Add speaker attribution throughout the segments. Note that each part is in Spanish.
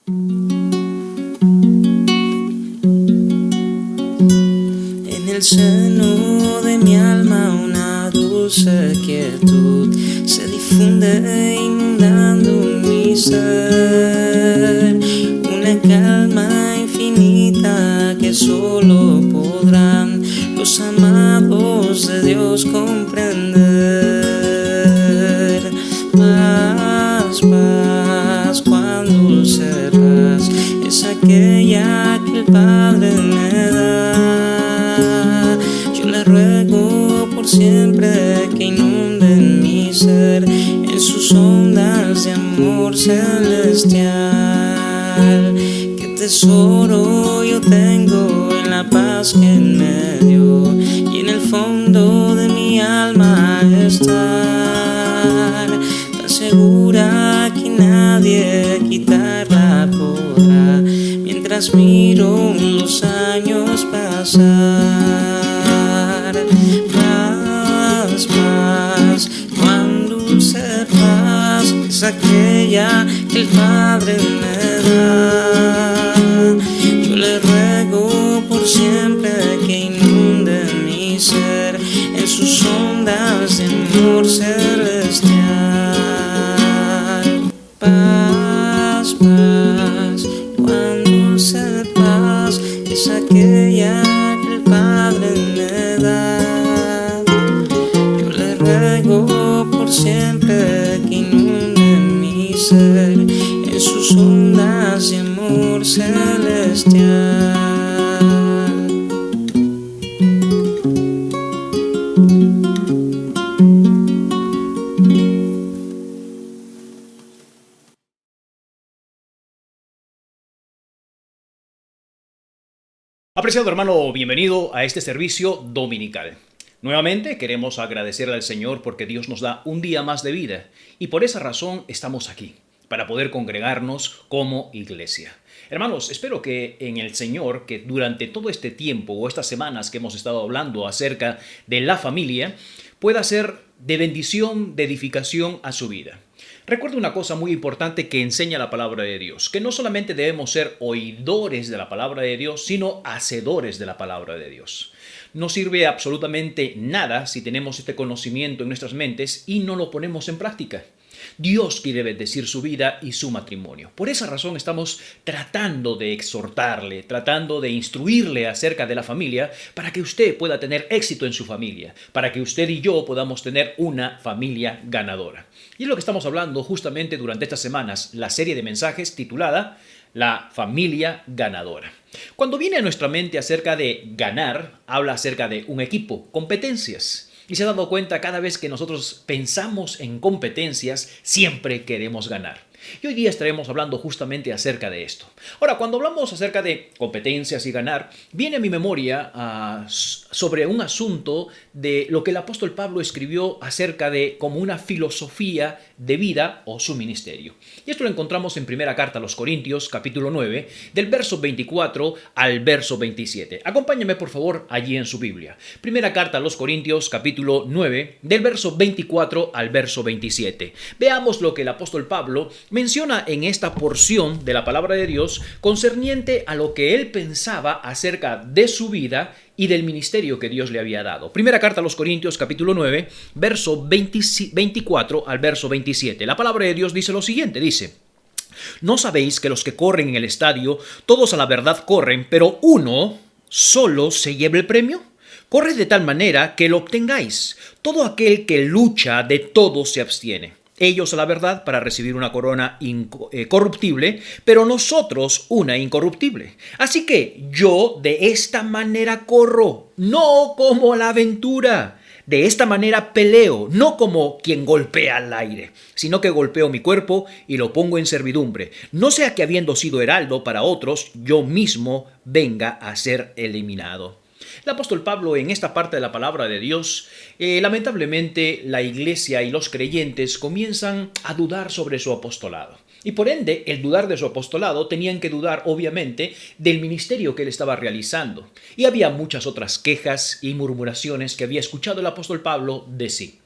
Speaker 1: En el seno de mi alma una dulce quietud se difunde inundando mi ser, una calma infinita que solo podrán los amados de Dios comprender. Paz, paz, cuán dulce paz es aquella que el Padre me da. Yo le ruego por siempre que inunde en mi ser en sus ondas de amor celestial. Qué tesoro yo tengo en la paz que él me dio, y en el fondo de mi alma estar tan segura que nadie quitarla podrá, mientras miro los años pasar. Paz, paz, cuán dulce paz es aquella que el Padre me da. Yo le ruego por siempre que inunde mi ser en sus ondas de amor celestial. Paz, paz, cuán dulce paz es aquella que el Padre me da. Yo le ruego por siempre que inunde mi ser en sus ondas de amor celestial.
Speaker 2: Apreciado hermano, bienvenido a este servicio dominical. Nuevamente queremos agradecer al Señor porque Dios nos da un día más de vida y por esa razón estamos aquí, para poder congregarnos como iglesia. Hermanos, espero que en el Señor, que durante todo este tiempo o estas semanas que hemos estado hablando acerca de la familia, pueda ser de bendición, de edificación a su vida. Recuerda una cosa muy importante que enseña la palabra de Dios, que no solamente debemos ser oidores de la palabra de Dios, sino hacedores de la palabra de Dios. No sirve absolutamente nada si tenemos este conocimiento en nuestras mentes y no lo ponemos en práctica. Dios quiere bendecir su vida y su matrimonio. Por esa razón estamos tratando de exhortarle, tratando de instruirle acerca de la familia para que usted pueda tener éxito en su familia, para que usted y yo podamos tener una familia ganadora. Y es lo que estamos hablando justamente durante estas semanas, la serie de mensajes titulada La familia ganadora. Cuando viene a nuestra mente acerca de ganar, habla acerca de un equipo, competencias. Y se ha dado cuenta, cada vez que nosotros pensamos en competencias, siempre queremos ganar. Y hoy día estaremos hablando justamente acerca de esto. Ahora, cuando hablamos acerca de competencias y ganar, viene a mi memoria sobre un asunto de lo que el apóstol Pablo escribió acerca de como una filosofía de vida o su ministerio. Y esto lo encontramos en primera carta a los Corintios, capítulo 9, del verso 24 al verso 27. Acompáñame por favor allí en su Biblia. Primera carta a los Corintios, capítulo 9, del verso 24 al verso 27. Veamos lo que el apóstol Pablo menciona en esta porción de la palabra de Dios concerniente a lo que él pensaba acerca de su vida y del ministerio que Dios le había dado. Primera carta a los Corintios, capítulo 9, verso 24 al verso 27. La palabra de Dios dice lo siguiente, dice: ¿No sabéis que los que corren en el estadio, todos a la verdad corren, pero uno solo se lleva el premio? Corred de tal manera que lo obtengáis. Todo aquel que lucha, de todo se abstiene. Ellos a la verdad para recibir una corona corruptible, pero nosotros una incorruptible. Así que yo de esta manera corro, no como la aventura. De esta manera peleo, no como quien golpea al aire, sino que golpeo mi cuerpo y lo pongo en servidumbre. No sea que habiendo sido heraldo para otros, yo mismo venga a ser eliminado. El apóstol Pablo en esta parte de la palabra de Dios, lamentablemente la iglesia y los creyentes comienzan a dudar sobre su apostolado. Y por ende, el dudar de su apostolado tenían que dudar obviamente del ministerio que él estaba realizando. Y había muchas otras quejas y murmuraciones que había escuchado el apóstol Pablo de sí.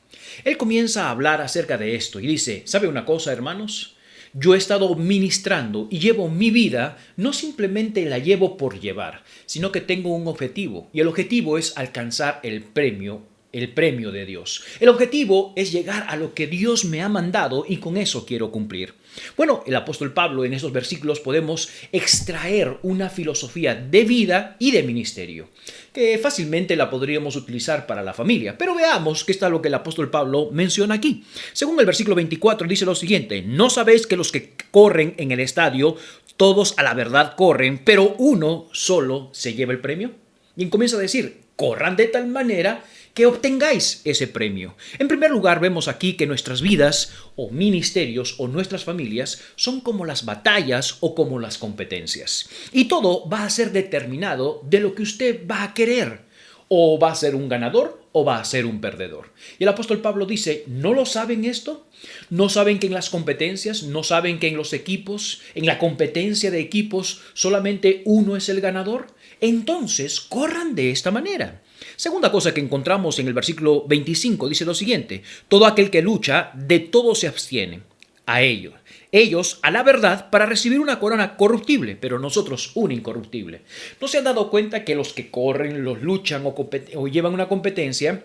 Speaker 2: Él comienza a hablar acerca de esto y dice: ¿sabe una cosa, hermanos? yo he estado ministrando y llevo mi vida, no simplemente la llevo por llevar, sino que tengo un objetivo. Y el objetivo es alcanzar el premio de Dios. El objetivo es llegar a lo que Dios me ha mandado y con eso quiero cumplir. Bueno, el apóstol Pablo en estos versículos podemos extraer una filosofía de vida y de ministerio, que fácilmente la podríamos utilizar para la familia. Pero veamos qué está lo que el apóstol Pablo menciona aquí. Según el versículo 24 dice lo siguiente: ¿no sabéis que los que corren en el estadio, todos a la verdad corren, pero uno solo se lleva el premio? Y comienza a decir, corran de tal manera que obtengáis ese premio. En primer lugar, vemos aquí que nuestras vidas o ministerios o nuestras familias son como las batallas o como las competencias. Y todo va a ser determinado de lo que usted va a querer. O va a ser un ganador o va a ser un perdedor. Y el apóstol Pablo dice, ¿no lo saben esto? ¿No saben que en las competencias, no saben que en los equipos, en la competencia de equipos, solamente uno es el ganador? Entonces, corran de esta manera. Segunda cosa que encontramos en el versículo 25 dice lo siguiente: todo aquel que lucha, de todo se abstiene. A ellos a la verdad para recibir una corona corruptible, pero nosotros una incorruptible. ¿No se han dado cuenta que los que corren, los luchan o llevan una competencia,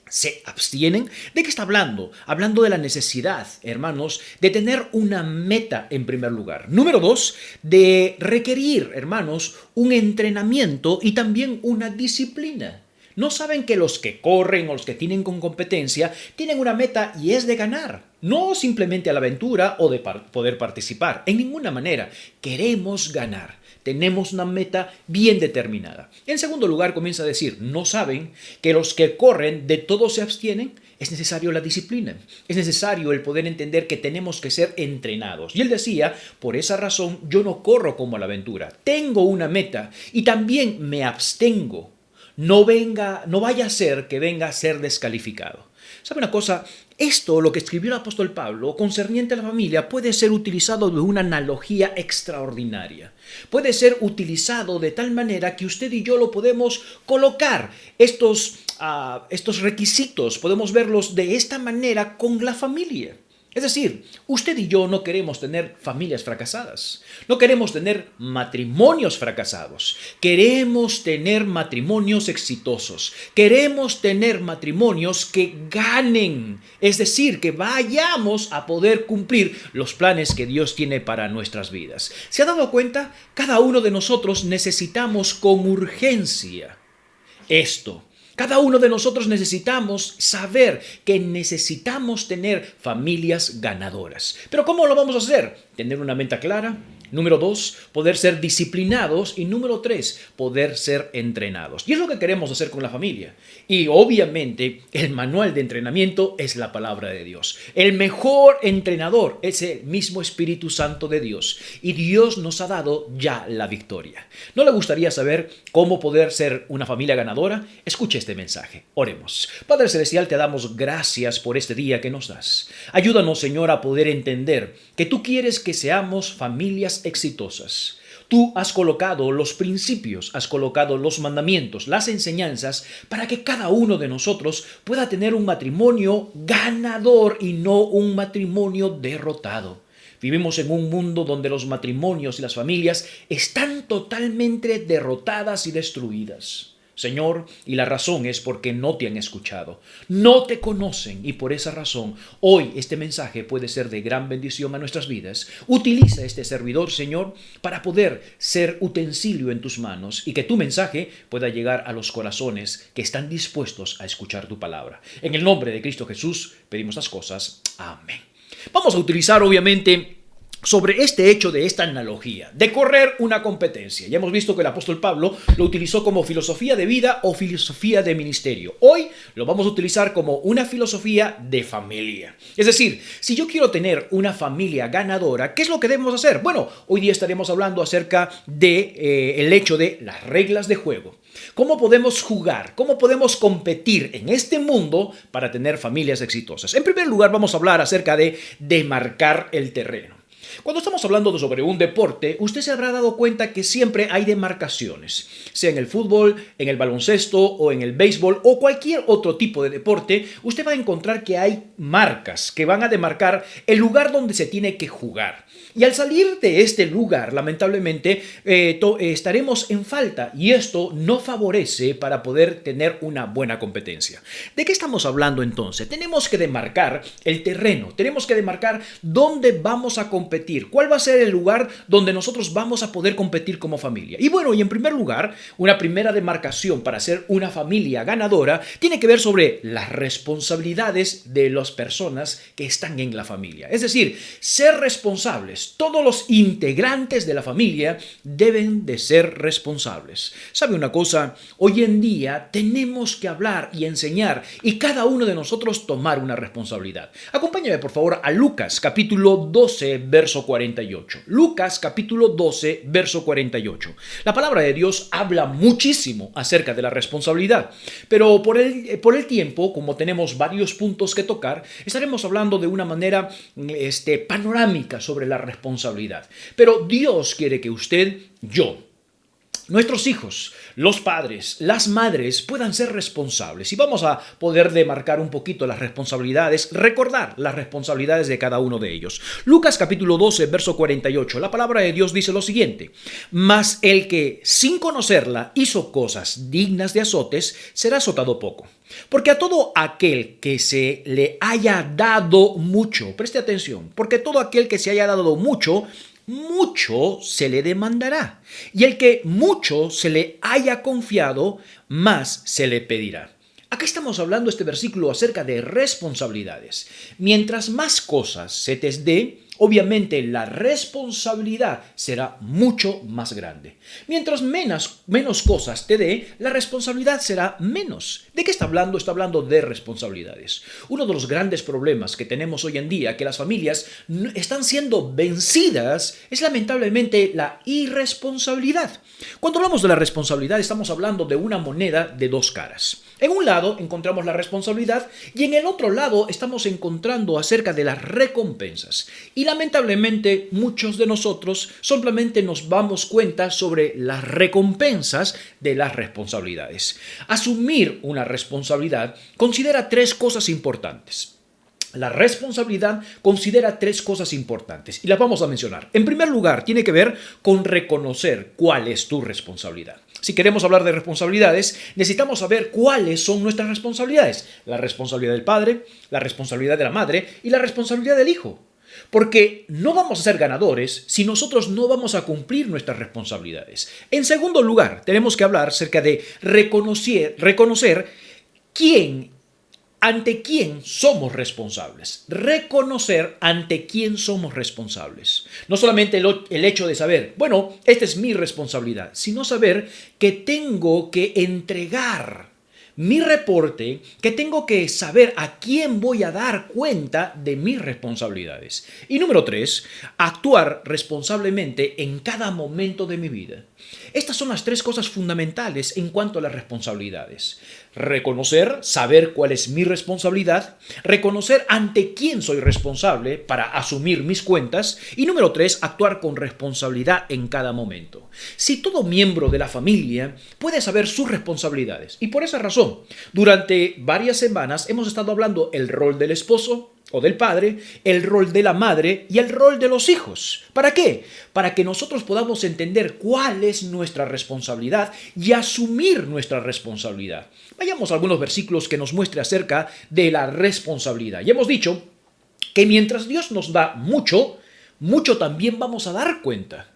Speaker 2: se abstienen? ¿De qué está hablando? Hablando de la necesidad, hermanos, de tener una meta en primer lugar. Número 2, de requerir, hermanos, un entrenamiento y también una disciplina. ¿No saben que los que corren o los que tienen con competencia tienen una meta y es de ganar? No simplemente a la aventura o de poder participar. En ninguna manera. Queremos ganar. Tenemos una meta bien determinada. En segundo lugar, comienza a decir, ¿no saben que los que corren de todo se abstienen? Es necesario la disciplina. Es necesario el poder entender que tenemos que ser entrenados. Y él decía, por esa razón yo no corro como a la aventura. Tengo una meta y también me abstengo. No vaya a ser que venga a ser descalificado. ¿Sabe una cosa? Esto, lo que escribió el apóstol Pablo, concerniente a la familia, puede ser utilizado de una analogía extraordinaria. Puede ser utilizado de tal manera que usted y yo lo podemos colocar. Estos requisitos, podemos verlos de esta manera con la familia. Es decir, usted y yo no queremos tener familias fracasadas, no queremos tener matrimonios fracasados, queremos tener matrimonios exitosos, queremos tener matrimonios que ganen, es decir, que vayamos a poder cumplir los planes que Dios tiene para nuestras vidas. ¿Se ha dado cuenta? Cada uno de nosotros necesitamos con urgencia esto. Cada uno de nosotros necesitamos saber que necesitamos tener familias ganadoras. ¿Pero cómo lo vamos a hacer? Tener una meta clara. Número 2, poder ser disciplinados. Y número 3, poder ser entrenados. Y es lo que queremos hacer con la familia. Y obviamente el manual de entrenamiento es la palabra de Dios. El mejor entrenador es el mismo Espíritu Santo de Dios. Y Dios nos ha dado ya la victoria. ¿No le gustaría saber cómo poder ser una familia ganadora? Escuche este mensaje. Oremos. Padre Celestial, te damos gracias por este día que nos das. Ayúdanos, Señor, a poder entender que tú quieres que seamos familias exitosas. Tú has colocado los principios, has colocado los mandamientos, las enseñanzas para que cada uno de nosotros pueda tener un matrimonio ganador y no un matrimonio derrotado. Vivimos en un mundo donde los matrimonios y las familias están totalmente derrotadas y destruidas. Señor, y la razón es porque no te han escuchado, no te conocen, y por esa razón hoy este mensaje puede ser de gran bendición a nuestras vidas. Utiliza este servidor, Señor, para poder ser utensilio en tus manos y que tu mensaje pueda llegar a los corazones que están dispuestos a escuchar tu palabra. En el nombre de Cristo Jesús pedimos las cosas. Amén. Vamos a utilizar obviamente sobre este hecho de esta analogía, de correr una competencia. Ya hemos visto que el apóstol Pablo lo utilizó como filosofía de vida o filosofía de ministerio. Hoy lo vamos a utilizar como una filosofía de familia. Es decir, si yo quiero tener una familia ganadora, ¿qué es lo que debemos hacer? Bueno, hoy día estaremos hablando acerca de el hecho de las reglas de juego. ¿Cómo podemos jugar? ¿Cómo podemos competir en este mundo para tener familias exitosas? En primer lugar, vamos a hablar acerca de demarcar el terreno. Cuando estamos hablando sobre un deporte, usted se habrá dado cuenta que siempre hay demarcaciones, sea en el fútbol, en el baloncesto o en el béisbol o cualquier otro tipo de deporte. Usted va a encontrar que hay marcas que van a demarcar el lugar donde se tiene que jugar. Y al salir de este lugar, lamentablemente, estaremos en falta y esto no favorece para poder tener una buena competencia. ¿De qué estamos hablando entonces? Tenemos que demarcar el terreno, tenemos que demarcar dónde vamos a competir, cuál va a ser el lugar donde nosotros vamos a poder competir como familia. Y bueno, y en primer lugar, una primera demarcación para ser una familia ganadora tiene que ver sobre las responsabilidades de las personas que están en la familia. Es decir, ser responsables. Todos los integrantes de la familia deben de ser responsables. ¿Sabe una cosa? Hoy en día tenemos que hablar y enseñar y cada uno de nosotros tomar una responsabilidad. Acompáñame por favor a Lucas capítulo 12 verso 48. Lucas capítulo 12 verso 48. La palabra de Dios habla muchísimo acerca de la responsabilidad, pero por el tiempo, como tenemos varios puntos que tocar, estaremos hablando de una manera panorámica sobre la responsabilidad. Pero Dios quiere que usted, yo, nuestros hijos, los padres, las madres puedan ser responsables y vamos a poder demarcar un poquito las responsabilidades, recordar las responsabilidades de cada uno de ellos. Lucas capítulo 12, verso 48, la palabra de Dios dice lo siguiente: mas el que sin conocerla hizo cosas dignas de azotes, será azotado poco. Porque a todo aquel que se le haya dado mucho, preste atención, porque todo aquel que se haya dado mucho, mucho se le demandará. Y el que mucho se le haya confiado, más se le pedirá. Acá estamos hablando este versículo acerca de responsabilidades. Mientras más cosas se te dé, obviamente la responsabilidad será mucho más grande. Mientras menos cosas te dé, la responsabilidad será menos. ¿De qué está hablando? Está hablando de responsabilidades. Uno de los grandes problemas que tenemos hoy en día, que las familias están siendo vencidas, es lamentablemente la irresponsabilidad. Cuando hablamos de la responsabilidad, estamos hablando de una moneda de dos caras. En un lado encontramos la responsabilidad y en el otro lado estamos encontrando acerca de las recompensas. Y lamentablemente muchos de nosotros simplemente nos damos cuenta sobre las recompensas de las responsabilidades. Asumir una responsabilidad considera tres cosas importantes. La responsabilidad considera tres cosas importantes y las vamos a mencionar. En primer lugar, tiene que ver con reconocer cuál es tu responsabilidad. Si queremos hablar de responsabilidades, necesitamos saber cuáles son nuestras responsabilidades. La responsabilidad del padre, la responsabilidad de la madre y la responsabilidad del hijo. Porque no vamos a ser ganadores si nosotros no vamos a cumplir nuestras responsabilidades. En segundo lugar, tenemos que hablar acerca de reconocer ante quién somos responsables. Reconocer ante quién somos responsables. No solamente el hecho de saber, bueno, esta es mi responsabilidad, sino saber que tengo que entregar mi reporte, que tengo que saber a quién voy a dar cuenta de mis responsabilidades. Y número 3, actuar responsablemente en cada momento de mi vida. Estas son las tres cosas fundamentales en cuanto a las responsabilidades. Reconocer, saber cuál es mi responsabilidad, reconocer ante quién soy responsable para asumir mis cuentas y número 3, actuar con responsabilidad en cada momento. Si todo miembro de la familia puede saber sus responsabilidades y por esa razón, durante varias semanas hemos estado hablando el rol del esposo o del padre, el rol de la madre y el rol de los hijos. ¿Para qué? Para que nosotros podamos entender cuál es nuestra responsabilidad y asumir nuestra responsabilidad. Vayamos a algunos versículos que nos muestre acerca de la responsabilidad. Ya hemos dicho que mientras Dios nos da mucho, mucho también vamos a dar cuenta.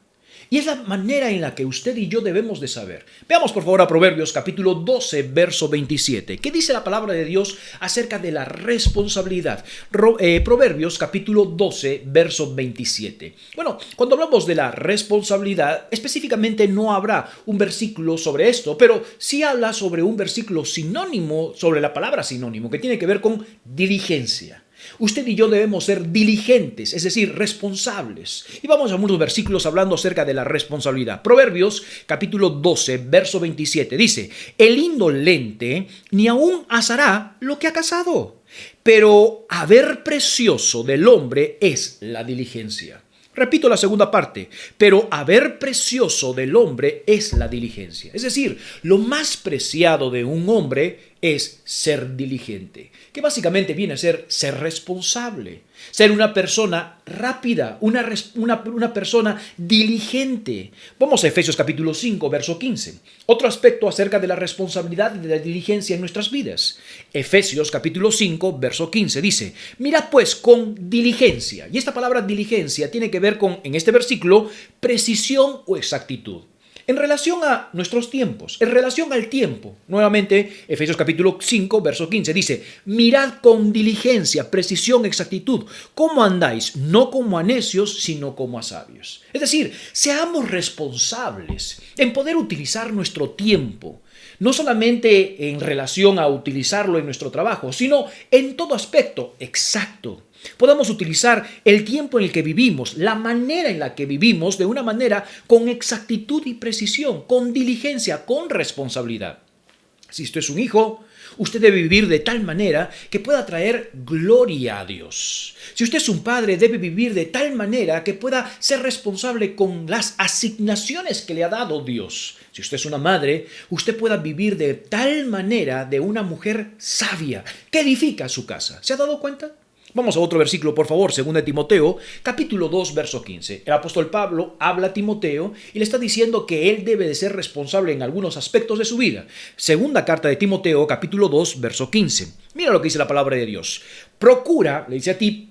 Speaker 2: Y es la manera en la que usted y yo debemos de saber. Veamos por favor a Proverbios capítulo 12, verso 27. ¿Qué dice la palabra de Dios acerca de la responsabilidad? Proverbios capítulo 12, verso 27. Bueno, cuando hablamos de la responsabilidad, específicamente no habrá un versículo sobre esto, pero sí habla sobre un versículo sinónimo, sobre la palabra sinónimo, que tiene que ver con diligencia. Usted y yo debemos ser diligentes, es decir, responsables. Y vamos a algunos versículos hablando acerca de la responsabilidad. Proverbios, capítulo 12, verso 27, dice: el indolente ni aún asará lo que ha cazado, pero haber precioso del hombre es la diligencia. Repito la segunda parte, pero haber precioso del hombre es la diligencia. Es decir, lo más preciado de un hombre es ser diligente, que básicamente viene a ser responsable, ser una persona rápida, una persona diligente. Vamos a Efesios capítulo 5, verso 15. Otro aspecto acerca de la responsabilidad y de la diligencia en nuestras vidas. Efesios capítulo 5, verso 15 dice, mirad pues con diligencia. Y esta palabra diligencia tiene que ver con, en este versículo, precisión o exactitud. En relación a nuestros tiempos, en relación al tiempo, nuevamente Efesios capítulo 5, verso 15 dice, mirad con diligencia, precisión, exactitud, cómo andáis, no como a necios, sino como a sabios. Es decir, seamos responsables en poder utilizar nuestro tiempo, no solamente en relación a utilizarlo en nuestro trabajo, sino en todo aspecto exacto. Podamos utilizar el tiempo en el que vivimos, la manera en la que vivimos, de una manera con exactitud y precisión, con diligencia, con responsabilidad. Si usted es un hijo, usted debe vivir de tal manera que pueda traer gloria a Dios. Si usted es un padre, debe vivir de tal manera que pueda ser responsable con las asignaciones que le ha dado Dios. Si usted es una madre, usted pueda vivir de tal manera de una mujer sabia que edifica su casa. ¿Se ha dado cuenta? Vamos a otro versículo, por favor, 2 Timoteo, capítulo 2, verso 15. El apóstol Pablo habla a Timoteo y le está diciendo que él debe de ser responsable en algunos aspectos de su vida. Segunda carta de Timoteo, capítulo 2, verso 15. Mira lo que dice la palabra de Dios. Procura, le dice a ti,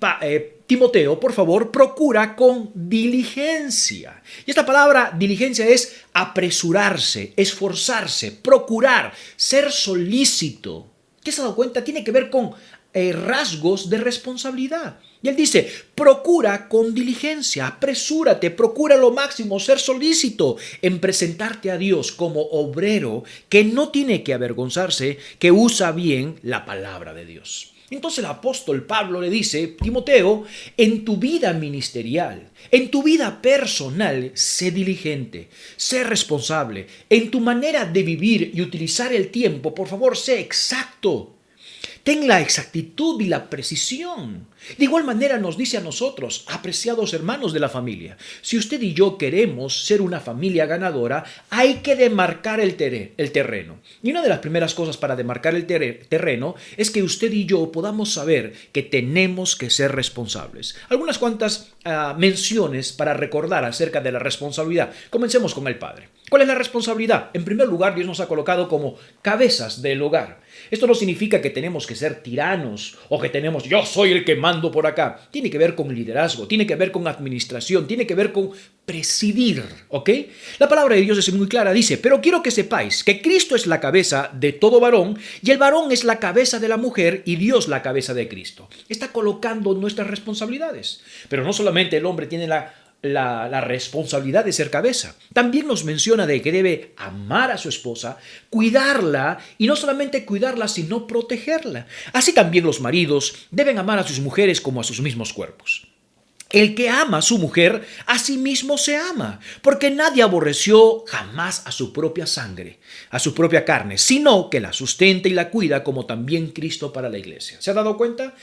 Speaker 2: Timoteo, por favor, procura con diligencia. Y esta palabra diligencia es apresurarse, esforzarse, procurar, ser solícito. ¿Te has dado cuenta? Tiene que ver con rasgos de responsabilidad. Y él dice, procura con diligencia, apresúrate, procura lo máximo, ser solícito en presentarte a Dios como obrero que no tiene que avergonzarse, que usa bien la palabra de Dios. Entonces el apóstol Pablo le dice, Timoteo, en tu vida ministerial, en tu vida personal, sé diligente, sé responsable. En tu manera de vivir y utilizar el tiempo, por favor, sé exacto. Ten la exactitud y la precisión. De igual manera nos dice a nosotros, apreciados hermanos de la familia, si usted y yo queremos ser una familia ganadora, hay que demarcar el terreno. Y una de las primeras cosas para demarcar el terreno es que usted y yo podamos saber que tenemos que ser responsables. Algunas cuantas menciones para recordar acerca de la responsabilidad. Comencemos con el padre. ¿Cuál es la responsabilidad? En primer lugar, Dios nos ha colocado como cabezas del hogar. Esto no significa que tenemos que ser tiranos o que yo soy el que mando por acá. Tiene que ver con liderazgo, tiene que ver con administración, tiene que ver con presidir, ¿ok? La palabra de Dios es muy clara, dice, pero quiero que sepáis que Cristo es la cabeza de todo varón y el varón es la cabeza de la mujer y Dios la cabeza de Cristo. Está colocando nuestras responsabilidades. Pero no solamente el hombre tiene la responsabilidad de ser cabeza. También nos menciona de que debe amar a su esposa, cuidarla y no solamente cuidarla, sino protegerla. Así también los maridos deben amar a sus mujeres como a sus mismos cuerpos. El que ama a su mujer, a sí mismo se ama, porque nadie aborreció jamás a su propia sangre, a su propia carne, sino que la sustenta y la cuida como también Cristo para la iglesia. ¿Se ha dado cuenta?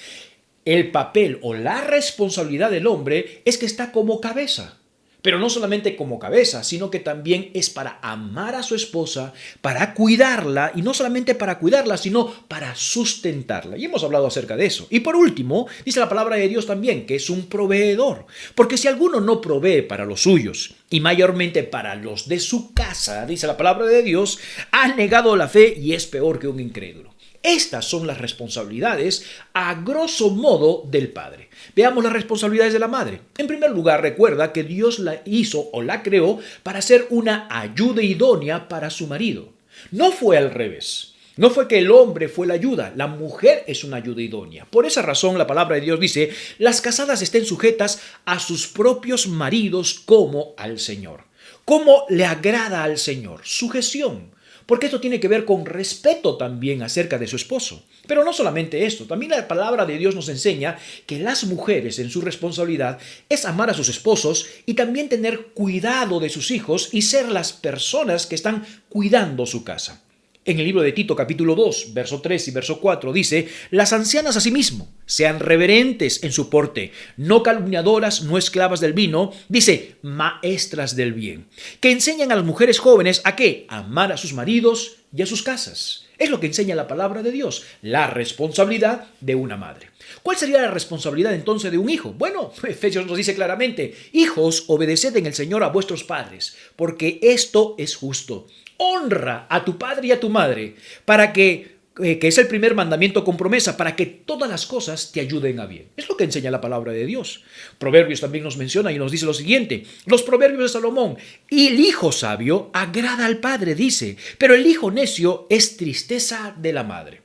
Speaker 2: El papel o la responsabilidad del hombre es que está como cabeza, pero no solamente como cabeza, sino que también es para amar a su esposa, para cuidarla, y no solamente para cuidarla, sino para sustentarla. Y hemos hablado acerca de eso. Y por último, dice la palabra de Dios también que es un proveedor, porque si alguno no provee para los suyos, y mayormente para los de su casa, dice la palabra de Dios, ha negado la fe y es peor que un incrédulo. Estas son las responsabilidades, a grosso modo, del padre. Veamos las responsabilidades de la madre. En primer lugar, recuerda que Dios la hizo o la creó para ser una ayuda idónea para su marido. No fue al revés. No fue que el hombre fue la ayuda, la mujer es una ayuda idónea. Por esa razón, la palabra de Dios dice, las casadas estén sujetas a sus propios maridos como al Señor. ¿Cómo le agrada al Señor? Sujeción. Porque esto tiene que ver con respeto también acerca de su esposo. Pero no solamente esto, también la palabra de Dios nos enseña que las mujeres en su responsabilidad es amar a sus esposos y también tener cuidado de sus hijos y ser las personas que están cuidando su casa. En el libro de Tito capítulo 2, verso 3 y verso 4 dice, las ancianas asimismo sean reverentes en su porte, no calumniadoras, no esclavas del vino, dice, maestras del bien, que enseñan a las mujeres jóvenes a ¿qué? A amar a sus maridos y a sus casas. Es lo que enseña la palabra de Dios, la responsabilidad de una madre. ¿Cuál sería la responsabilidad entonces de un hijo? Bueno, Efesios nos dice claramente, hijos, obedeced en el Señor a vuestros padres, porque esto es justo. Honra a tu padre y a tu madre, para que es el primer mandamiento con promesa, para que todas las cosas te ayuden a bien. Es lo que enseña la palabra de Dios. Proverbios también nos menciona y nos dice lo siguiente, los proverbios de Salomón, y el hijo sabio agrada al padre, dice, pero el hijo necio es tristeza de la madre.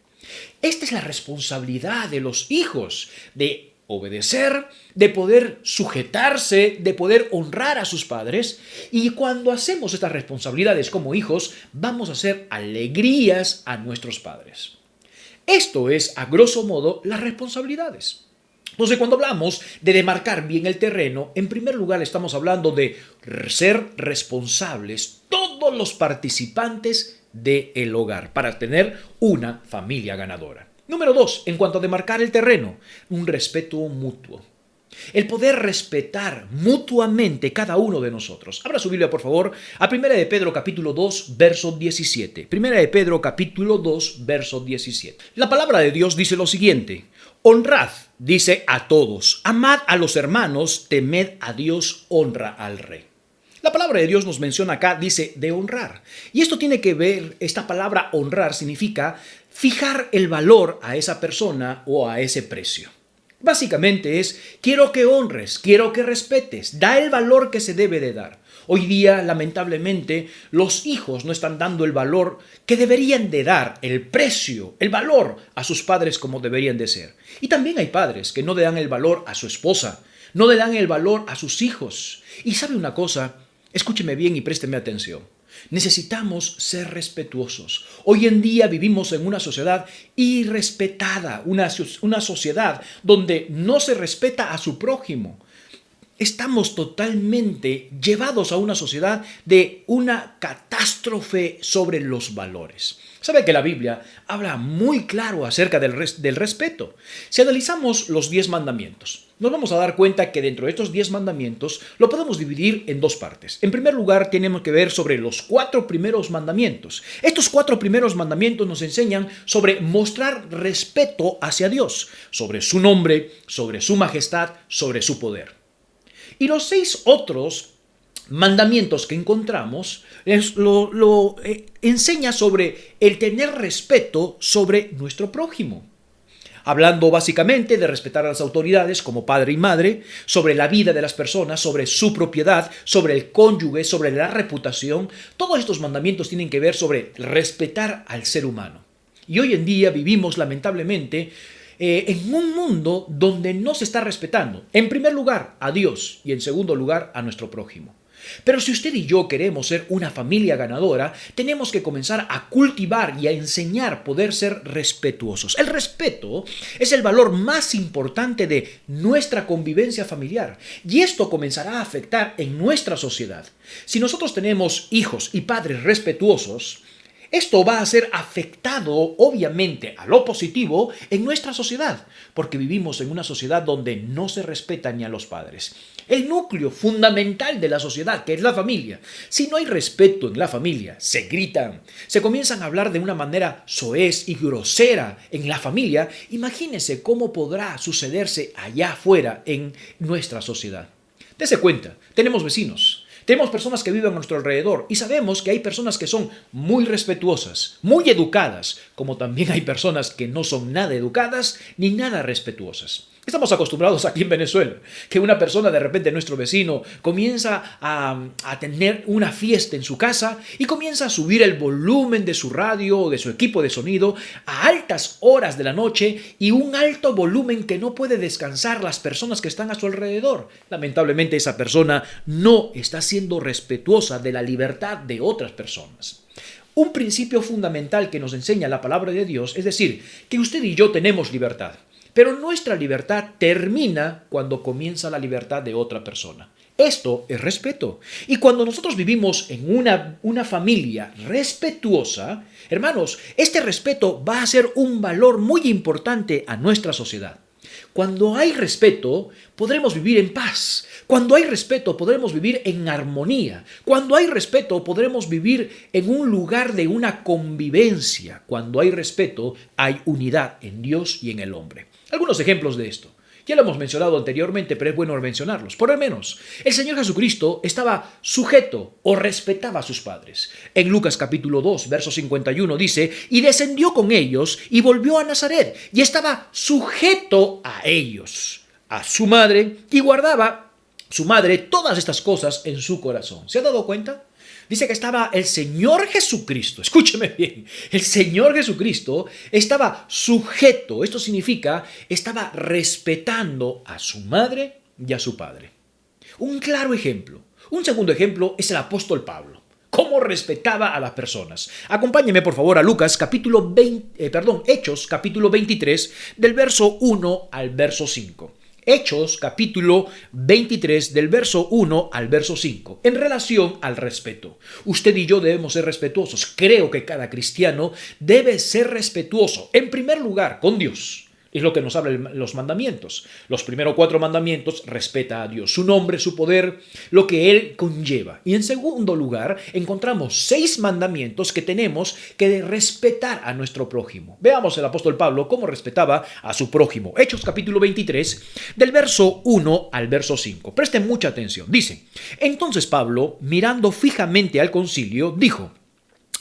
Speaker 2: Esta es la responsabilidad de los hijos, de obedecer, de poder sujetarse, de poder honrar a sus padres. Y cuando hacemos estas responsabilidades como hijos, vamos a hacer alegrías a nuestros padres. Esto es, a grosso modo, las responsabilidades. Entonces, cuando hablamos de demarcar bien el terreno, en primer lugar estamos hablando de ser responsables todos los participantes del hogar para tener una familia ganadora. Número 2, en cuanto a demarcar el terreno, un respeto mutuo. El poder respetar mutuamente cada uno de nosotros. Abra su Biblia, por favor, a 1 de Pedro capítulo 2, verso 17. 1 de Pedro capítulo 2, verso 17. La palabra de Dios dice lo siguiente, honrad, dice a todos, amad a los hermanos, temed a Dios, honra al rey. La palabra de Dios nos menciona acá, dice, de honrar. Y esto tiene que ver, esta palabra honrar significa fijar el valor a esa persona o a ese precio. Básicamente es, quiero que honres, quiero que respetes, da el valor que se debe de dar. Hoy día, lamentablemente, los hijos no están dando el valor que deberían de dar, el precio, el valor a sus padres como deberían de ser. Y también hay padres que no le dan el valor a su esposa, no le dan el valor a sus hijos. Y ¿sabe una cosa? Escúcheme bien y présteme atención. Necesitamos ser respetuosos. Hoy en día vivimos en una sociedad irrespetada, una sociedad donde no se respeta a su prójimo. Estamos totalmente llevados a una sociedad de una catástrofe sobre los valores. Sabe que la Biblia habla muy claro acerca del respeto. Si analizamos los 10 mandamientos, nos vamos a dar cuenta que dentro de estos 10 mandamientos lo podemos dividir en dos partes. En primer lugar, tenemos que ver sobre los 4 primeros mandamientos. Estos 4 primeros mandamientos nos enseñan sobre mostrar respeto hacia Dios, sobre su nombre, sobre su majestad, sobre su poder. Y los 6 otros mandamientos que encontramos enseña sobre el tener respeto sobre nuestro prójimo. Hablando básicamente de respetar a las autoridades como padre y madre, sobre la vida de las personas, sobre su propiedad, sobre el cónyuge, sobre la reputación. Todos estos mandamientos tienen que ver sobre respetar al ser humano. Y hoy en día vivimos lamentablemente en un mundo donde no se está respetando, en primer lugar, a Dios y en segundo lugar, a nuestro prójimo. Pero si usted y yo queremos ser una familia ganadora, tenemos que comenzar a cultivar y a enseñar poder ser respetuosos. El respeto es el valor más importante de nuestra convivencia familiar y esto comenzará a afectar en nuestra sociedad. Si nosotros tenemos hijos y padres respetuosos, esto va a ser afectado, obviamente, a lo positivo en nuestra sociedad, porque vivimos en una sociedad donde no se respeta ni a los padres. El núcleo fundamental de la sociedad, que es la familia. Si no hay respeto en la familia, se gritan, se comienzan a hablar de una manera soez y grosera en la familia, imagínense cómo podrá sucederse allá afuera en nuestra sociedad. Dese cuenta, tenemos vecinos. Tenemos personas que viven a nuestro alrededor y sabemos que hay personas que son muy respetuosas, muy educadas, como también hay personas que no son nada educadas ni nada respetuosas. Estamos acostumbrados aquí en Venezuela, que una persona de repente, nuestro vecino, comienza a tener una fiesta en su casa y comienza a subir el volumen de su radio o de su equipo de sonido a altas horas de la noche y un alto volumen que no puede descansar las personas que están a su alrededor. Lamentablemente esa persona no está siendo respetuosa de la libertad de otras personas. Un principio fundamental que nos enseña la palabra de Dios es decir, que usted y yo tenemos libertad. Pero nuestra libertad termina cuando comienza la libertad de otra persona. Esto es respeto. Y cuando nosotros vivimos en una familia respetuosa, hermanos, este respeto va a ser un valor muy importante a nuestra sociedad. Cuando hay respeto, podremos vivir en paz. Cuando hay respeto, podremos vivir en armonía. Cuando hay respeto, podremos vivir en un lugar de una convivencia. Cuando hay respeto, hay unidad en Dios y en el hombre. Algunos ejemplos de esto. Ya lo hemos mencionado anteriormente, pero es bueno mencionarlos. Por lo menos, el Señor Jesucristo estaba sujeto o respetaba a sus padres. En Lucas capítulo 2, verso 51 dice, y descendió con ellos y volvió a Nazaret, y estaba sujeto a ellos, a su madre, y guardaba su madre todas estas cosas en su corazón. ¿Se ha dado cuenta? Dice que estaba el Señor Jesucristo, escúcheme bien, el Señor Jesucristo estaba sujeto, esto significa, estaba respetando a su madre y a su padre. Un claro ejemplo. Un segundo ejemplo es el apóstol Pablo. Cómo respetaba a las personas. Acompáñeme por favor a Hechos capítulo 23 del verso 1 al verso 5. Hechos, capítulo 23, del verso 1 al verso 5, en relación al respeto. Usted y yo debemos ser respetuosos. Creo que cada cristiano debe ser respetuoso, en primer lugar, con Dios. Es lo que nos hablan los mandamientos. Los primeros 4 mandamientos: respeta a Dios, su nombre, su poder, lo que Él conlleva. Y en segundo lugar, encontramos 6 mandamientos que tenemos que respetar a nuestro prójimo. Veamos el apóstol Pablo cómo respetaba a su prójimo. Hechos capítulo 23, del verso 1 al verso 5. Presten mucha atención. Dice, entonces Pablo, mirando fijamente al concilio, dijo,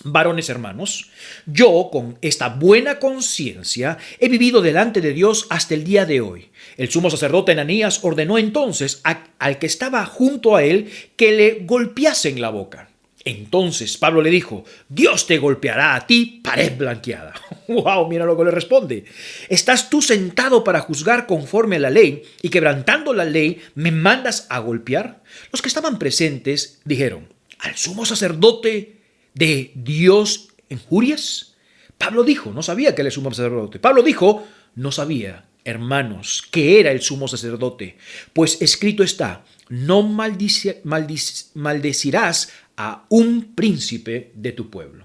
Speaker 2: varones hermanos, yo con esta buena conciencia he vivido delante de Dios hasta el día de hoy. El sumo sacerdote Ananías ordenó entonces al que estaba junto a él que le golpeasen la boca. Entonces Pablo le dijo, Dios te golpeará a ti, pared blanqueada. ¡Wow! Mira lo que le responde. ¿Estás tú sentado para juzgar conforme a la ley y quebrantando la ley me mandas a golpear? Los que estaban presentes dijeron, ¿al sumo sacerdote de Dios injurias? Pablo dijo, no sabía que era el sumo sacerdote. Pablo dijo, no sabía, hermanos, que era el sumo sacerdote. Pues escrito está, no maldecirás a un príncipe de tu pueblo.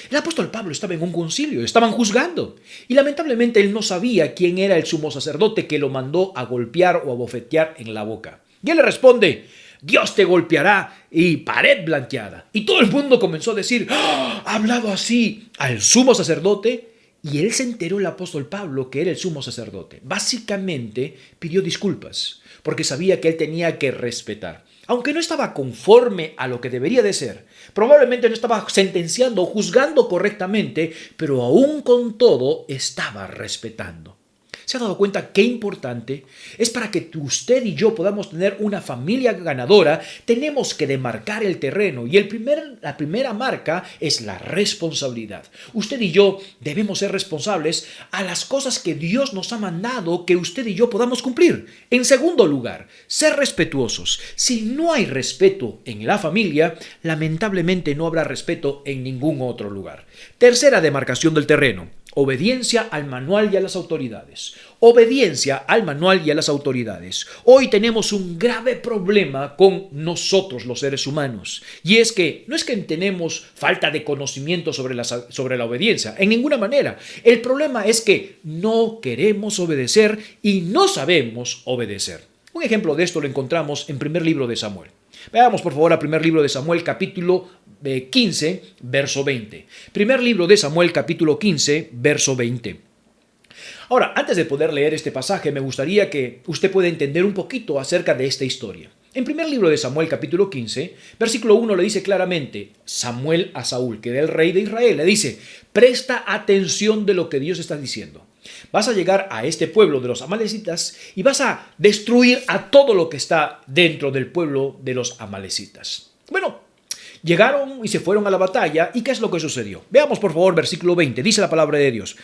Speaker 2: El apóstol Pablo estaba en un concilio, estaban juzgando. Y lamentablemente él no sabía quién era el sumo sacerdote que lo mandó a golpear o a bofetear en la boca. Y él le responde, Dios te golpeará y pared blanqueada. Y todo el mundo comenzó a decir, ¡oh! Ha hablado así al sumo sacerdote. Y él se enteró, el apóstol Pablo, que era el sumo sacerdote. Básicamente pidió disculpas porque sabía que él tenía que respetar. Aunque no estaba conforme a lo que debería de ser, probablemente no estaba sentenciando o juzgando correctamente, pero aún con todo estaba respetando. ¿Se ha dado cuenta qué importante es para que usted y yo podamos tener una familia ganadora? Tenemos que demarcar el terreno y la primera marca es la responsabilidad. Usted y yo debemos ser responsables a las cosas que Dios nos ha mandado que usted y yo podamos cumplir. En segundo lugar, ser respetuosos. Si no hay respeto en la familia, lamentablemente no habrá respeto en ningún otro lugar. Tercera demarcación del terreno. Obediencia al manual y a las autoridades. Obediencia al manual y a las autoridades. Hoy tenemos un grave problema con nosotros los seres humanos. Y es que no es que tenemos falta de conocimiento sobre la obediencia. En ninguna manera. El problema es que no queremos obedecer y no sabemos obedecer. Un ejemplo de esto lo encontramos en primer libro de Samuel. Veamos por favor a primer libro de Samuel capítulo 15, verso 20. Primer libro de Samuel capítulo 15, verso 20. Ahora, antes de poder leer este pasaje, me gustaría que usted pueda entender un poquito acerca de esta historia. En primer libro de Samuel capítulo 15, versículo 1 le dice claramente, Samuel a Saúl, que era el rey de Israel, le dice, presta atención de lo que Dios está diciendo. Vas a llegar a este pueblo de los amalecitas y vas a destruir a todo lo que está dentro del pueblo de los amalecitas. Bueno, llegaron y se fueron a la batalla. ¿Y qué es lo que sucedió? Veamos por favor versículo 20. Dice la palabra de Dios.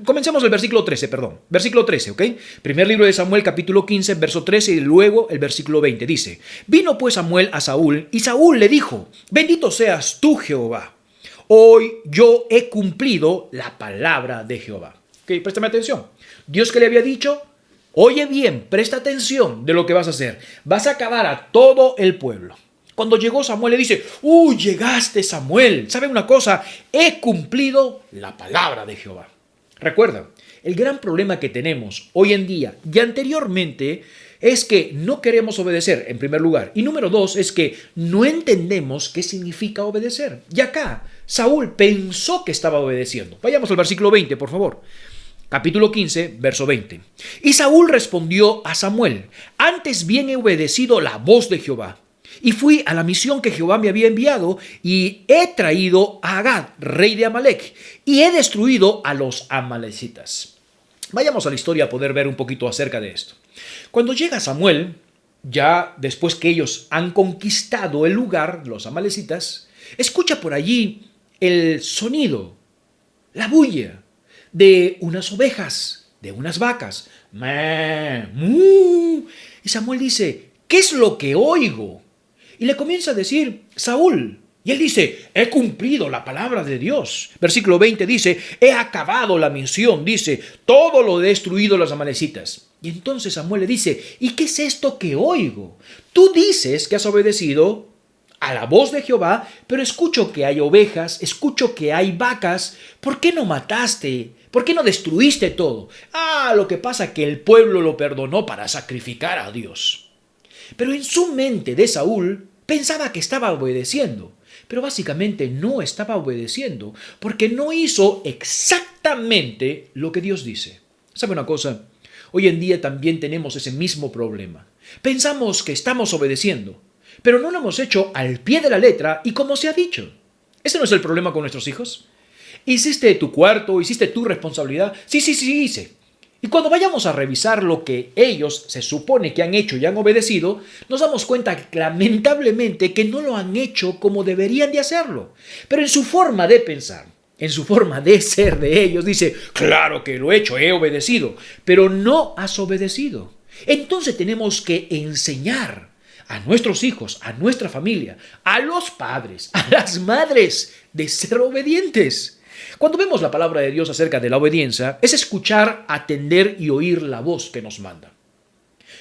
Speaker 2: Comencemos el versículo 13, perdón. Versículo 13, ¿ok? Primer libro de Samuel, capítulo 15, verso 13 y luego el versículo 20. Dice, vino pues Samuel a Saúl y Saúl le dijo, bendito seas tú, Jehová. Hoy yo he cumplido la palabra de Jehová. Ok, préstame atención. Dios que le había dicho, oye bien, presta atención de lo que vas a hacer. Vas a acabar a todo el pueblo. Cuando llegó Samuel le dice, llegaste Samuel. ¿Sabe una cosa? He cumplido la palabra de Jehová. Recuerda,
Speaker 3: el gran problema que tenemos hoy en día y anteriormente es que no queremos obedecer, en primer lugar. Y número dos, es que no entendemos qué significa obedecer. Y acá, Saúl pensó que estaba obedeciendo. Vayamos al versículo 20, por favor. Capítulo 15, verso 20. Y Saúl respondió a Samuel: antes bien he obedecido la voz de Jehová, y fui a la misión que Jehová me había enviado, y he traído a Agag, rey de Amalec, y he destruido a los amalecitas. Vayamos a la historia a poder ver un poquito acerca de esto. Cuando llega Samuel, ya después que ellos han conquistado el lugar, los amalecitas, escucha por allí el sonido, la bulla de unas ovejas, de unas vacas. ¡Meh! ¡Mu! Y Samuel dice: ¿qué es lo que oigo? Y le comienza a decir: Saúl. Y él dice: he cumplido la palabra de Dios. Versículo 20 dice: he acabado la misión, dice, todo lo he destruido los amalecitas. Y entonces Samuel le dice: ¿y qué es esto que oigo? Tú dices que has obedecido a la voz de Jehová, pero escucho que hay ovejas, escucho que hay vacas. ¿Por qué no mataste? ¿Por qué no destruiste todo? Lo que pasa es que el pueblo lo perdonó para sacrificar a Dios. Pero en su mente de Saúl pensaba que estaba obedeciendo, pero básicamente no estaba obedeciendo porque no hizo exactamente lo que Dios dice. ¿Sabe una cosa? Hoy en día también tenemos ese mismo problema. Pensamos que estamos obedeciendo, pero no lo hemos hecho al pie de la letra y como se ha dicho. ¿Ese no es el problema con nuestros hijos? ¿Hiciste tu cuarto? ¿Hiciste tu responsabilidad? Sí, hice. Y cuando vayamos a revisar lo que ellos se supone que han hecho y han obedecido, nos damos cuenta lamentablemente que no lo han hecho como deberían de hacerlo. Pero en su forma de pensar, en su forma de ser de ellos, dice: claro que lo he hecho, he obedecido, pero no has obedecido. Entonces tenemos que enseñar a nuestros hijos, a nuestra familia, a los padres, a las madres, de ser obedientes. Cuando vemos la palabra de Dios acerca de la obediencia, es escuchar, atender y oír la voz que nos manda.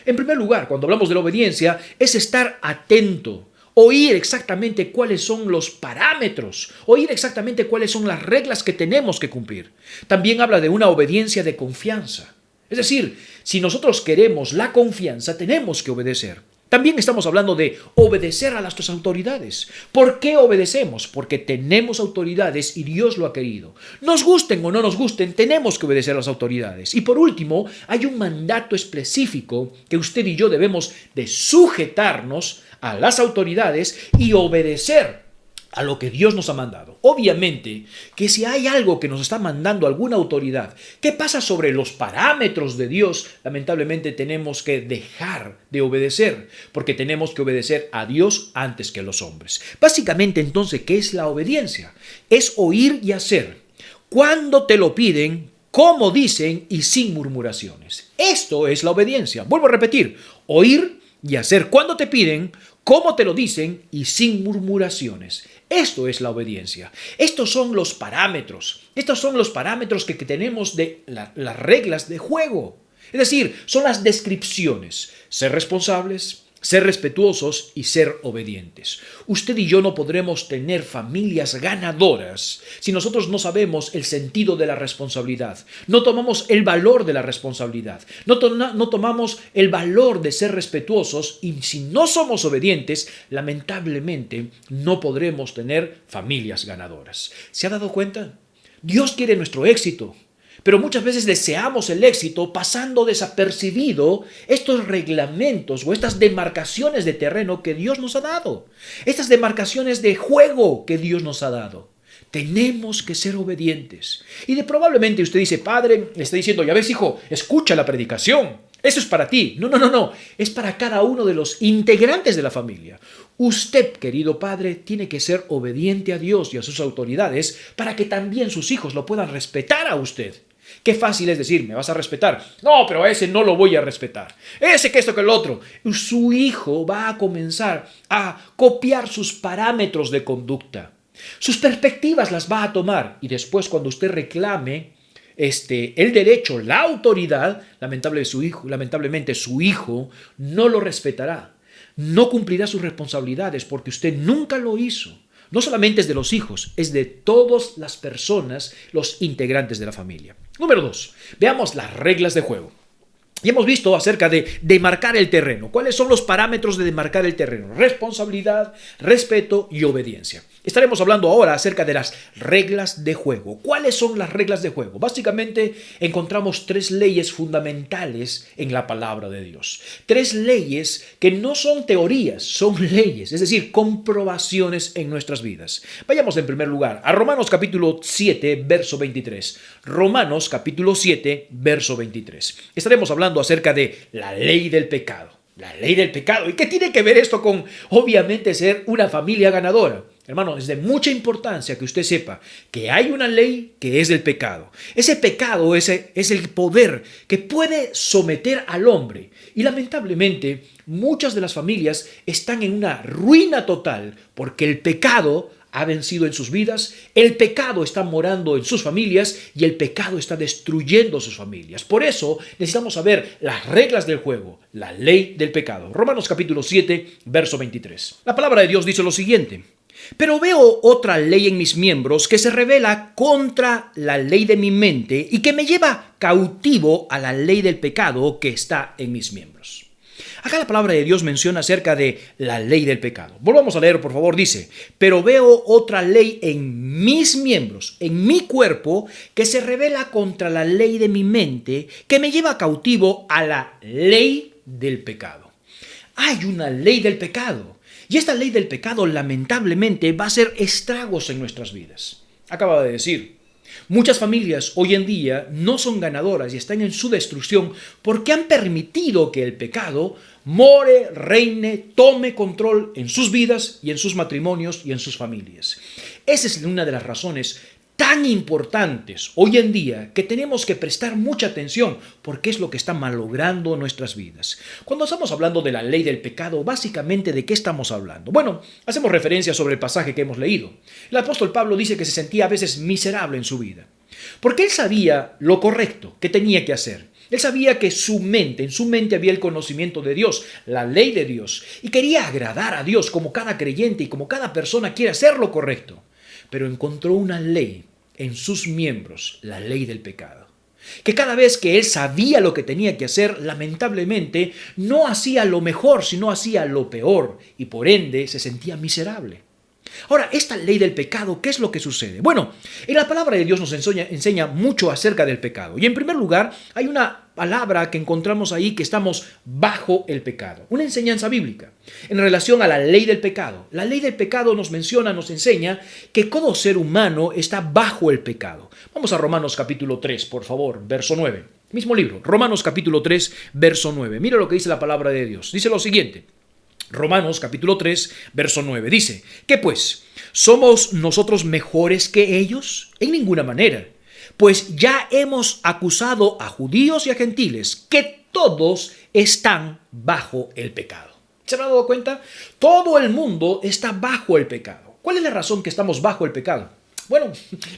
Speaker 3: En primer lugar, cuando hablamos de la obediencia, es estar atento, oír exactamente cuáles son los parámetros, oír exactamente cuáles son las reglas que tenemos que cumplir. También habla de una obediencia de confianza. Es decir, si nosotros queremos la confianza, tenemos que obedecer. También estamos hablando de obedecer a nuestras autoridades. ¿Por qué obedecemos? Porque tenemos autoridades y Dios lo ha querido. Nos gusten o no nos gusten, tenemos que obedecer a las autoridades. Y por último, hay un mandato específico que usted y yo debemos de sujetarnos a las autoridades y obedecer a lo que Dios nos ha mandado. Obviamente que si hay algo que nos está mandando alguna autoridad, ¿qué pasa sobre los parámetros de Dios? Lamentablemente tenemos que dejar de obedecer, porque tenemos que obedecer a Dios antes que a los hombres. Básicamente entonces, ¿qué es la obediencia? Es oír y hacer. Cuando te lo piden, como dicen y sin murmuraciones. Esto es la obediencia. Vuelvo a repetir, oír y hacer cuando te piden, como te lo dicen y sin murmuraciones. Esto es la obediencia. Estos son los parámetros. Estos son los parámetros que tenemos de las reglas de juego. Es decir, son las descripciones. Ser responsables, ser respetuosos y ser obedientes. Usted y yo no podremos tener familias ganadoras si nosotros no sabemos el sentido de la responsabilidad. No tomamos el valor de la responsabilidad. No tomamos el valor de ser respetuosos y si no somos obedientes, lamentablemente no podremos tener familias ganadoras. ¿Se ha dado cuenta? Dios quiere nuestro éxito. Pero muchas veces deseamos el éxito pasando desapercibido estos reglamentos o estas demarcaciones de terreno que Dios nos ha dado. Estas demarcaciones de juego que Dios nos ha dado. Tenemos que ser obedientes. Y probablemente usted dice: padre, le está diciendo, ya ves hijo, escucha la predicación. Eso es para ti. No. Es para cada uno de los integrantes de la familia. Usted, querido padre, tiene que ser obediente a Dios y a sus autoridades para que también sus hijos lo puedan respetar a usted. Qué fácil es decir: me vas a respetar. No, pero a ese no lo voy a respetar. Ese que esto que el otro. Su hijo va a comenzar a copiar sus parámetros de conducta. Sus perspectivas las va a tomar y después cuando usted reclame el derecho, la autoridad, lamentablemente su hijo no lo respetará. No cumplirá sus responsabilidades porque usted nunca lo hizo. No solamente es de los hijos, es de todas las personas, los integrantes de la familia. Número 2, veamos las reglas de juego. Y hemos visto acerca de demarcar el terreno. ¿Cuáles son los parámetros de demarcar el terreno? Responsabilidad, respeto y obediencia. Estaremos hablando ahora acerca de las reglas de juego. ¿Cuáles son las reglas de juego? Básicamente encontramos 3 leyes fundamentales en la palabra de Dios. 3 leyes que no son teorías, son leyes, es decir, comprobaciones en nuestras vidas. Vayamos en primer lugar a Romanos capítulo 7, verso 23. Romanos capítulo 7, verso 23. Estaremos hablando acerca de la ley del pecado. La ley del pecado. ¿Y qué tiene que ver esto con, obviamente, ser una familia ganadora? Hermano, es de mucha importancia que usted sepa que hay una ley que es del pecado. Ese pecado es el poder que puede someter al hombre. Y lamentablemente, muchas de las familias están en una ruina total porque el pecado ha vencido en sus vidas, el pecado está morando en sus familias y el pecado está destruyendo sus familias. Por eso necesitamos saber las reglas del juego, la ley del pecado. Romanos capítulo 7, verso 23. La palabra de Dios dice lo siguiente: pero veo otra ley en mis miembros que se revela contra la ley de mi mente y que me lleva cautivo a la ley del pecado que está en mis miembros. Acá la palabra de Dios menciona acerca de la ley del pecado. Volvamos a leer, por favor. Dice: pero veo otra ley en mis miembros, en mi cuerpo, que se revela contra la ley de mi mente, que me lleva cautivo a la ley del pecado. Hay una ley del pecado. Y esta ley del pecado, lamentablemente, va a hacer estragos en nuestras vidas. Acaba de decir: muchas familias hoy en día no son ganadoras y están en su destrucción porque han permitido que el pecado more, reine, tome control en sus vidas y en sus matrimonios y en sus familias. Esa es una de las razones tan importantes hoy en día que tenemos que prestar mucha atención porque es lo que está malogrando nuestras vidas. Cuando estamos hablando de la ley del pecado, básicamente ¿de qué estamos hablando? Bueno, hacemos referencia sobre el pasaje que hemos leído. El apóstol Pablo dice que se sentía a veces miserable en su vida porque él sabía lo correcto que tenía que hacer. Él sabía que en su mente había el conocimiento de Dios, la ley de Dios, y quería agradar a Dios como cada creyente y como cada persona quiere hacer lo correcto. Pero encontró una ley en sus miembros, la ley del pecado. Que cada vez que él sabía lo que tenía que hacer, lamentablemente no hacía lo mejor, sino hacía lo peor, y por ende se sentía miserable. Ahora, esta ley del pecado, ¿qué es lo que sucede? Bueno, en la palabra de Dios nos enseña mucho acerca del pecado. Y en primer lugar, hay una palabra que encontramos ahí que estamos bajo el pecado. Una enseñanza bíblica en relación a la ley del pecado. La ley del pecado nos enseña que todo ser humano está bajo el pecado. Vamos a Romanos capítulo 3, por favor, verso 9. Mismo libro, Romanos capítulo 3, verso 9. Mira lo que dice la palabra de Dios. Dice lo siguiente. Romanos capítulo 3, verso 9. Dice: ¿qué pues? ¿Somos nosotros mejores que ellos? En ninguna manera. Pues ya hemos acusado a judíos y a gentiles que todos están bajo el pecado. ¿Se han dado cuenta? Todo el mundo está bajo el pecado. ¿Cuál es la razón que estamos bajo el pecado? Bueno,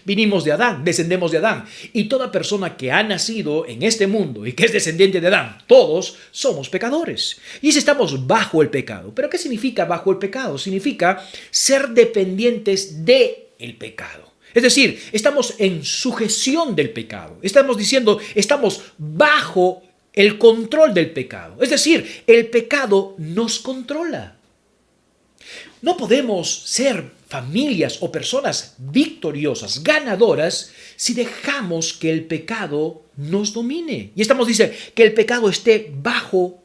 Speaker 3: vinimos de Adán, descendemos de Adán, y toda persona que ha nacido en este mundo y que es descendiente de Adán, todos somos pecadores. Y si estamos bajo el pecado. ¿Pero qué significa bajo el pecado? Significa ser dependientes del pecado. Es decir, estamos en sujeción del pecado. Estamos diciendo, estamos bajo el control del pecado. Es decir, el pecado nos controla. No podemos ser familias o personas victoriosas, ganadoras, si dejamos que el pecado nos domine. Y dice que el pecado esté bajo,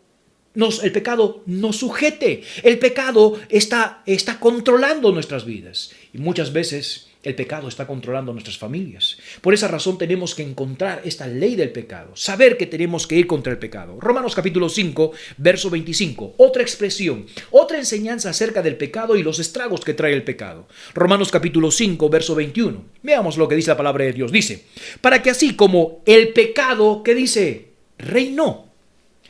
Speaker 3: el pecado nos sujete. El pecado está controlando nuestras vidas. Y muchas veces el pecado está controlando nuestras familias. Por esa razón tenemos que encontrar esta ley del pecado, saber que tenemos que ir contra el pecado. Romanos capítulo 5, verso 25, otra expresión, otra enseñanza acerca del pecado y los estragos que trae el pecado. Romanos capítulo 5, verso 21. Veamos lo que dice la palabra de Dios. Dice: para que así como el pecado, ¿qué dice? Reinó.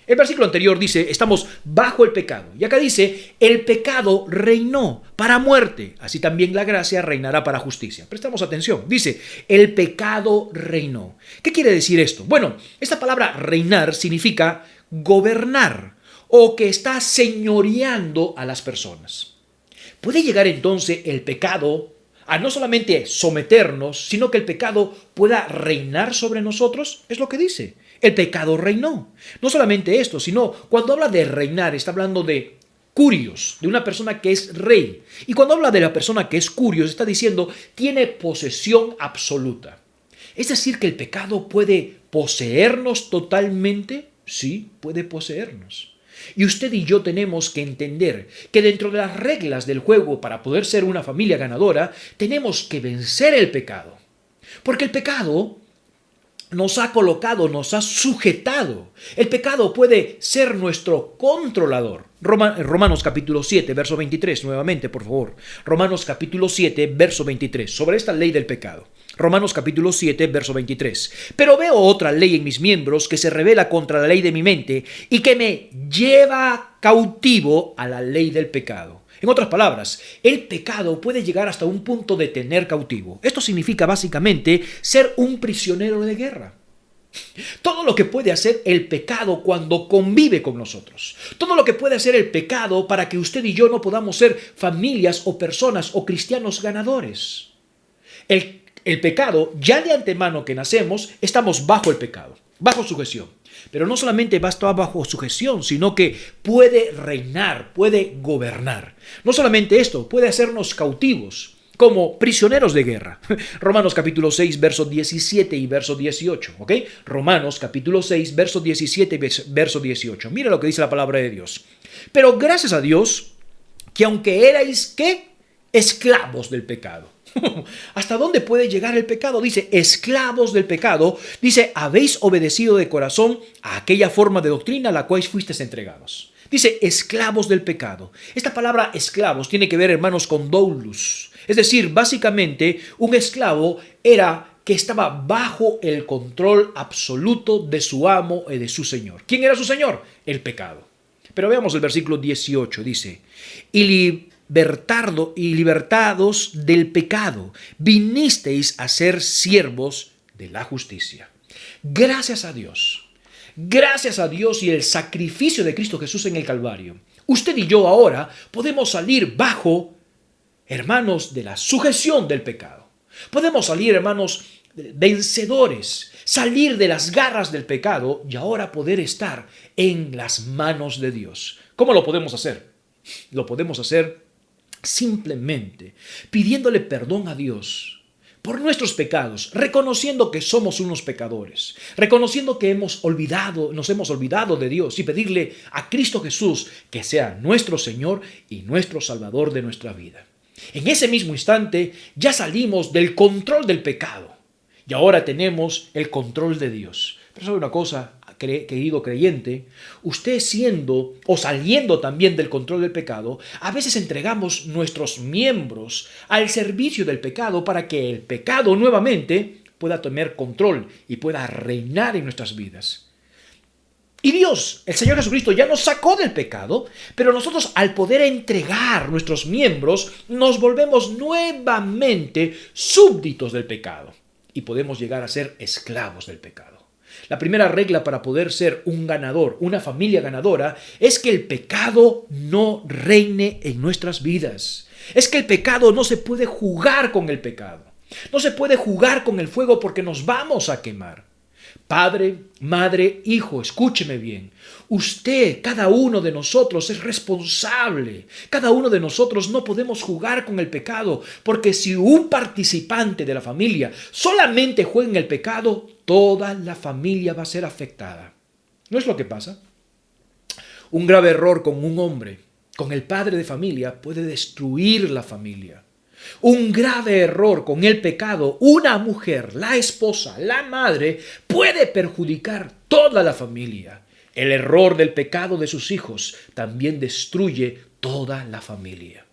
Speaker 3: El versículo anterior dice, estamos bajo el pecado. Y acá dice, el pecado reinó para muerte. Así también la gracia reinará para justicia. Prestamos atención. Dice, el pecado reinó. ¿Qué quiere decir esto? Bueno, esta palabra reinar significa gobernar o que está señoreando a las personas. ¿Puede llegar entonces el pecado a no solamente someternos, sino que el pecado pueda reinar sobre nosotros, es lo que dice. El pecado reinó. No solamente esto, sino cuando habla de reinar, está hablando de curios, de una persona que es rey. Y cuando habla de la persona que es curios, está diciendo, tiene posesión absoluta. Es decir, que el pecado puede poseernos totalmente. Sí, puede poseernos. Y usted y yo tenemos que entender que dentro de las reglas del juego para poder ser una familia ganadora, tenemos que vencer el pecado. Porque el pecado nos ha colocado, nos ha sujetado. El pecado puede ser nuestro controlador. Romanos capítulo 7, verso 23, nuevamente, por favor. Romanos capítulo 7, verso 23, sobre esta ley del pecado. Romanos capítulo 7, verso 23. Pero veo otra ley en mis miembros que se revela contra la ley de mi mente y que me lleva cautivo a la ley del pecado. En otras palabras, el pecado puede llegar hasta un punto de tener cautivo. Esto significa básicamente ser un prisionero de guerra. Todo lo que puede hacer el pecado cuando convive con nosotros. Todo lo que puede hacer el pecado para que usted y yo no podamos ser familias o personas o cristianos ganadores. El pecado, ya de antemano que nacemos, estamos bajo el pecado, bajo sujeción. Pero no solamente va a estar bajo sujeción, sino que puede reinar, puede gobernar. No solamente esto, puede hacernos cautivos, como prisioneros de guerra. Romanos capítulo 6, verso 17 y verso 18, ¿ok? Romanos capítulo 6, verso 17 y verso 18. Mira lo que dice la palabra de Dios. Pero gracias a Dios, que aunque erais, ¿qué? Esclavos del pecado. ¿Hasta dónde puede llegar el pecado? Dice, esclavos del pecado. Dice, habéis obedecido de corazón a aquella forma de doctrina a la cual fuisteis entregados. Dice, esclavos del pecado. Esta palabra esclavos tiene que ver, hermanos, con doulos. Es decir, básicamente, un esclavo era que estaba bajo el control absoluto de su amo y de su señor. ¿Quién era su señor? El pecado. Pero veamos el versículo 18, dice, y libertados del pecado, vinisteis a ser siervos de la justicia. Gracias a Dios y el sacrificio de Cristo Jesús en el Calvario, usted y yo ahora podemos salir bajo, hermanos, de la sujeción del pecado. Podemos salir, hermanos, vencedores, salir de las garras del pecado y ahora poder estar en las manos de Dios. ¿Cómo lo podemos hacer? Lo podemos hacer simplemente pidiéndole perdón a Dios por nuestros pecados, reconociendo que somos unos pecadores, reconociendo que nos hemos olvidado de Dios y pedirle a Cristo Jesús que sea nuestro Señor y nuestro Salvador de nuestra vida. En ese mismo instante ya salimos del control del pecado y ahora tenemos el control de Dios. Pero ¿sabe una cosa, querido creyente? Usted siendo o saliendo también del control del pecado, a veces entregamos nuestros miembros al servicio del pecado para que el pecado nuevamente pueda tener control y pueda reinar en nuestras vidas. Y Dios, el Señor Jesucristo, ya nos sacó del pecado, pero nosotros al poder entregar nuestros miembros, nos volvemos nuevamente súbditos del pecado y podemos llegar a ser esclavos del pecado. La primera regla para poder ser un ganador, una familia ganadora, es que el pecado no reine en nuestras vidas. Es que el pecado no se puede jugar con el pecado. No se puede jugar con el fuego porque nos vamos a quemar. Padre, madre, hijo, escúcheme bien. Usted, cada uno de nosotros es responsable. Cada uno de nosotros no podemos jugar con el pecado, porque si un participante de la familia solamente juega en el pecado, toda la familia va a ser afectada. ¿No es lo que pasa? Un grave error con un hombre, con el padre de familia, puede destruir la familia. Un grave error con el pecado, una mujer, la esposa, la madre, puede perjudicar toda la familia. El error del pecado de sus hijos también destruye toda la familia.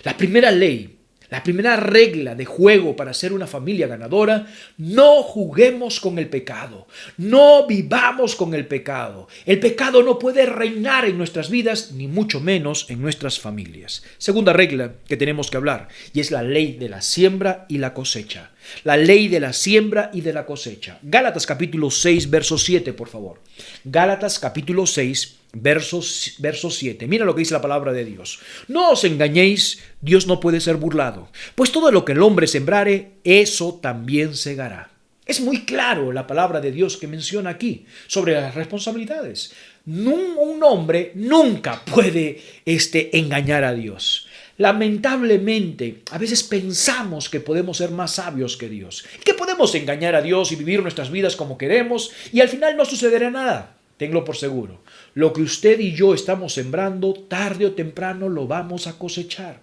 Speaker 3: La primera ley, la primera regla de juego para ser una familia ganadora: no juguemos con el pecado, no vivamos con el pecado. El pecado no puede reinar en nuestras vidas, ni mucho menos en nuestras familias. Segunda regla que tenemos que hablar, y es la ley de la siembra y la cosecha. La ley de la siembra y de la cosecha. Gálatas capítulo 6, verso 7, por favor. Gálatas capítulo 6, verso 7. Mira lo que dice la palabra de Dios. No os engañéis, Dios no puede ser burlado, pues todo lo que el hombre sembrare, eso también segará. Es muy claro la palabra de Dios que menciona aquí sobre las responsabilidades. Un hombre nunca puede engañar a Dios. Lamentablemente, a veces pensamos que podemos ser más sabios que Dios, que podemos engañar a Dios y vivir nuestras vidas como queremos y al final no sucederá nada. Tenlo por seguro. Lo que usted y yo estamos sembrando, tarde o temprano lo vamos a cosechar.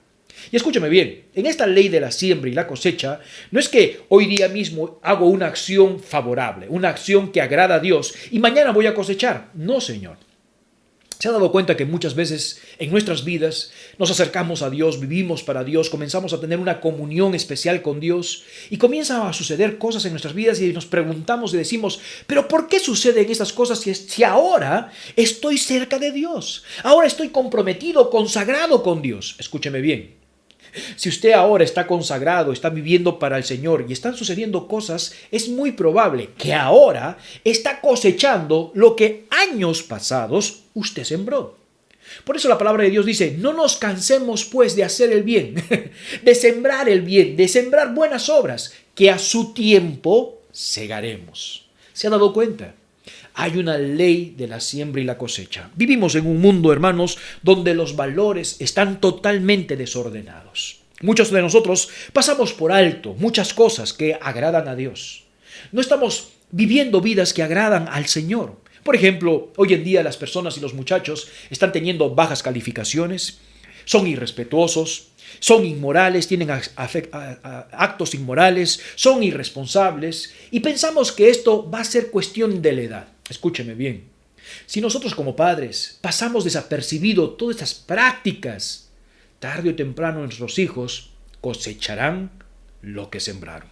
Speaker 3: Y escúchame bien, en esta ley de la siembra y la cosecha, no es que hoy día mismo hago una acción favorable, una acción que agrada a Dios y mañana voy a cosechar. No, Señor. ¿Se ha dado cuenta que muchas veces en nuestras vidas nos acercamos a Dios, vivimos para Dios, comenzamos a tener una comunión especial con Dios y comienzan a suceder cosas en nuestras vidas y nos preguntamos y decimos, pero ¿por qué suceden estas cosas si ahora estoy cerca de Dios? Ahora estoy comprometido, consagrado con Dios. Escúcheme bien. Si usted ahora está consagrado, está viviendo para el Señor y están sucediendo cosas, es muy probable que ahora está cosechando lo que años pasados usted sembró. Por eso la palabra de Dios dice, no nos cansemos pues de hacer el bien, de sembrar el bien, de sembrar buenas obras, que a su tiempo segaremos. ¿Se ha dado cuenta? Hay una ley de la siembra y la cosecha. Vivimos en un mundo, hermanos, donde los valores están totalmente desordenados. Muchos de nosotros pasamos por alto muchas cosas que agradan a Dios. No estamos viviendo vidas que agradan al Señor. Por ejemplo, hoy en día las personas y los muchachos están teniendo bajas calificaciones, son irrespetuosos, son inmorales, tienen actos inmorales, son irresponsables y pensamos que esto va a ser cuestión de la edad. Escúcheme bien, si nosotros como padres pasamos desapercibido todas estas prácticas, tarde o temprano nuestros hijos cosecharán lo que sembraron.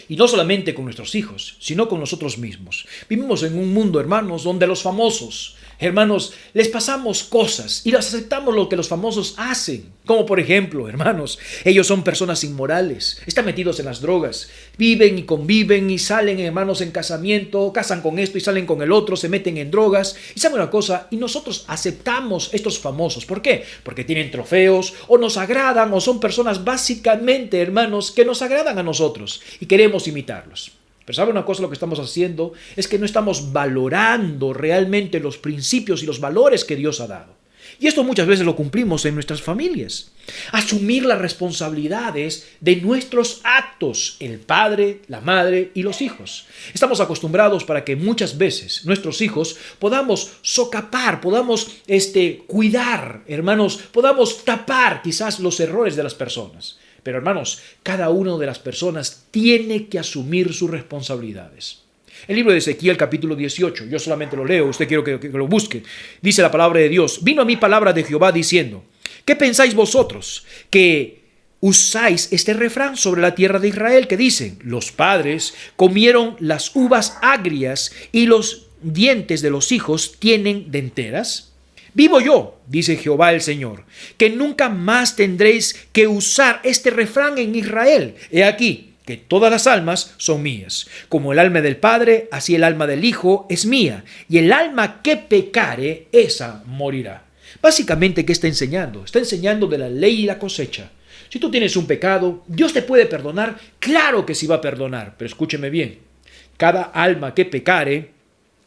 Speaker 3: Y no solamente con nuestros hijos, sino con nosotros mismos. Vivimos en un mundo, hermanos, donde los famosos, hermanos, les pasamos cosas y les aceptamos lo que los famosos hacen. Como por ejemplo, hermanos, ellos son personas inmorales, están metidos en las drogas, viven y conviven y salen, hermanos, en casamiento, casan con esto y salen con el otro, se meten en drogas. Y saben una cosa, y nosotros aceptamos estos famosos. ¿Por qué? Porque tienen trofeos o nos agradan o son personas básicamente, hermanos, que nos agradan a nosotros y queremos imitarlos. Pero ¿sabe una cosa? Lo que estamos haciendo es que no estamos valorando realmente los principios y los valores que Dios ha dado. Y esto muchas veces lo cumplimos en nuestras familias. Asumir las responsabilidades de nuestros actos, el padre, la madre y los hijos. Estamos acostumbrados para que muchas veces nuestros hijos podamos socapar, podamos cuidar, hermanos, podamos tapar quizás los errores de las personas. Pero hermanos, cada una de las personas tiene que asumir sus responsabilidades. El libro de Ezequiel capítulo 18, yo solamente lo leo, usted quiero que lo busque. Dice la palabra de Dios, vino a mí palabra de Jehová diciendo, ¿qué pensáis vosotros que usáis este refrán sobre la tierra de Israel que dicen, los padres comieron las uvas agrias y los dientes de los hijos tienen denteras? Vivo yo, dice Jehová el Señor, que nunca más tendréis que usar este refrán en Israel. He aquí que todas las almas son mías. Como el alma del Padre, así el alma del Hijo es mía. Y el alma que pecare, esa morirá. Básicamente, ¿qué está enseñando? Está enseñando de la ley y la cosecha. Si tú tienes un pecado, ¿Dios te puede perdonar? Claro que sí va a perdonar, pero escúcheme bien. Cada alma que pecare,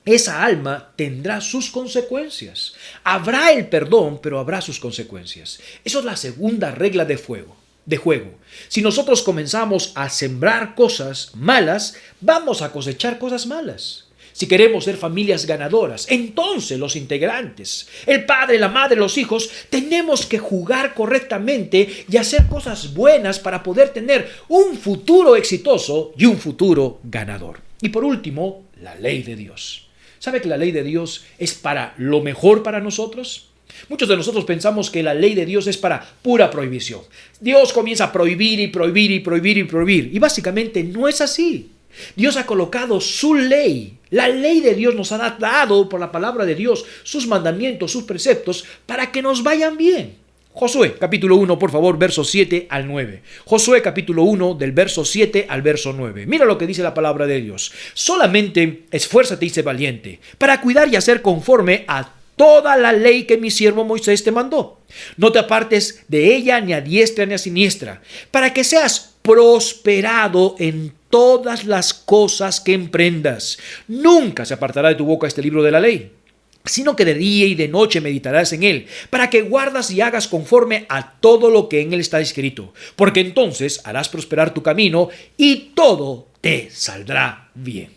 Speaker 3: esa alma tendrá sus consecuencias. Habrá el perdón, pero habrá sus consecuencias. Eso es la segunda regla de juego. Si nosotros comenzamos a sembrar cosas malas, vamos a cosechar cosas malas. Si queremos ser familias ganadoras, entonces los integrantes, el padre, la madre, los hijos, tenemos que jugar correctamente y hacer cosas buenas para poder tener un futuro exitoso y un futuro ganador. Y por último, la ley de Dios. ¿Sabe que la ley de Dios es para lo mejor para nosotros? Muchos de nosotros pensamos que la ley de Dios es para pura prohibición. Dios comienza a prohibir y prohibir y prohibir y prohibir. Y básicamente no es así. Dios ha colocado su ley. La ley de Dios nos ha dado por la palabra de Dios sus mandamientos, sus preceptos, para que nos vayan bien. Josué, capítulo 1, por favor, versos 7 al 9. Josué, capítulo 1, del verso 7 al verso 9. Mira lo que dice la palabra de Dios. Solamente esfuérzate y sé valiente, para cuidar y hacer conforme a toda la ley que mi siervo Moisés te mandó. No te apartes de ella ni a diestra ni a siniestra, para que seas prosperado en todas las cosas que emprendas. Nunca se apartará de tu boca este libro de la ley, sino que de día y de noche meditarás en él, para que guardas y hagas conforme a todo lo que en él está escrito, porque entonces harás prosperar tu camino y todo te saldrá bien.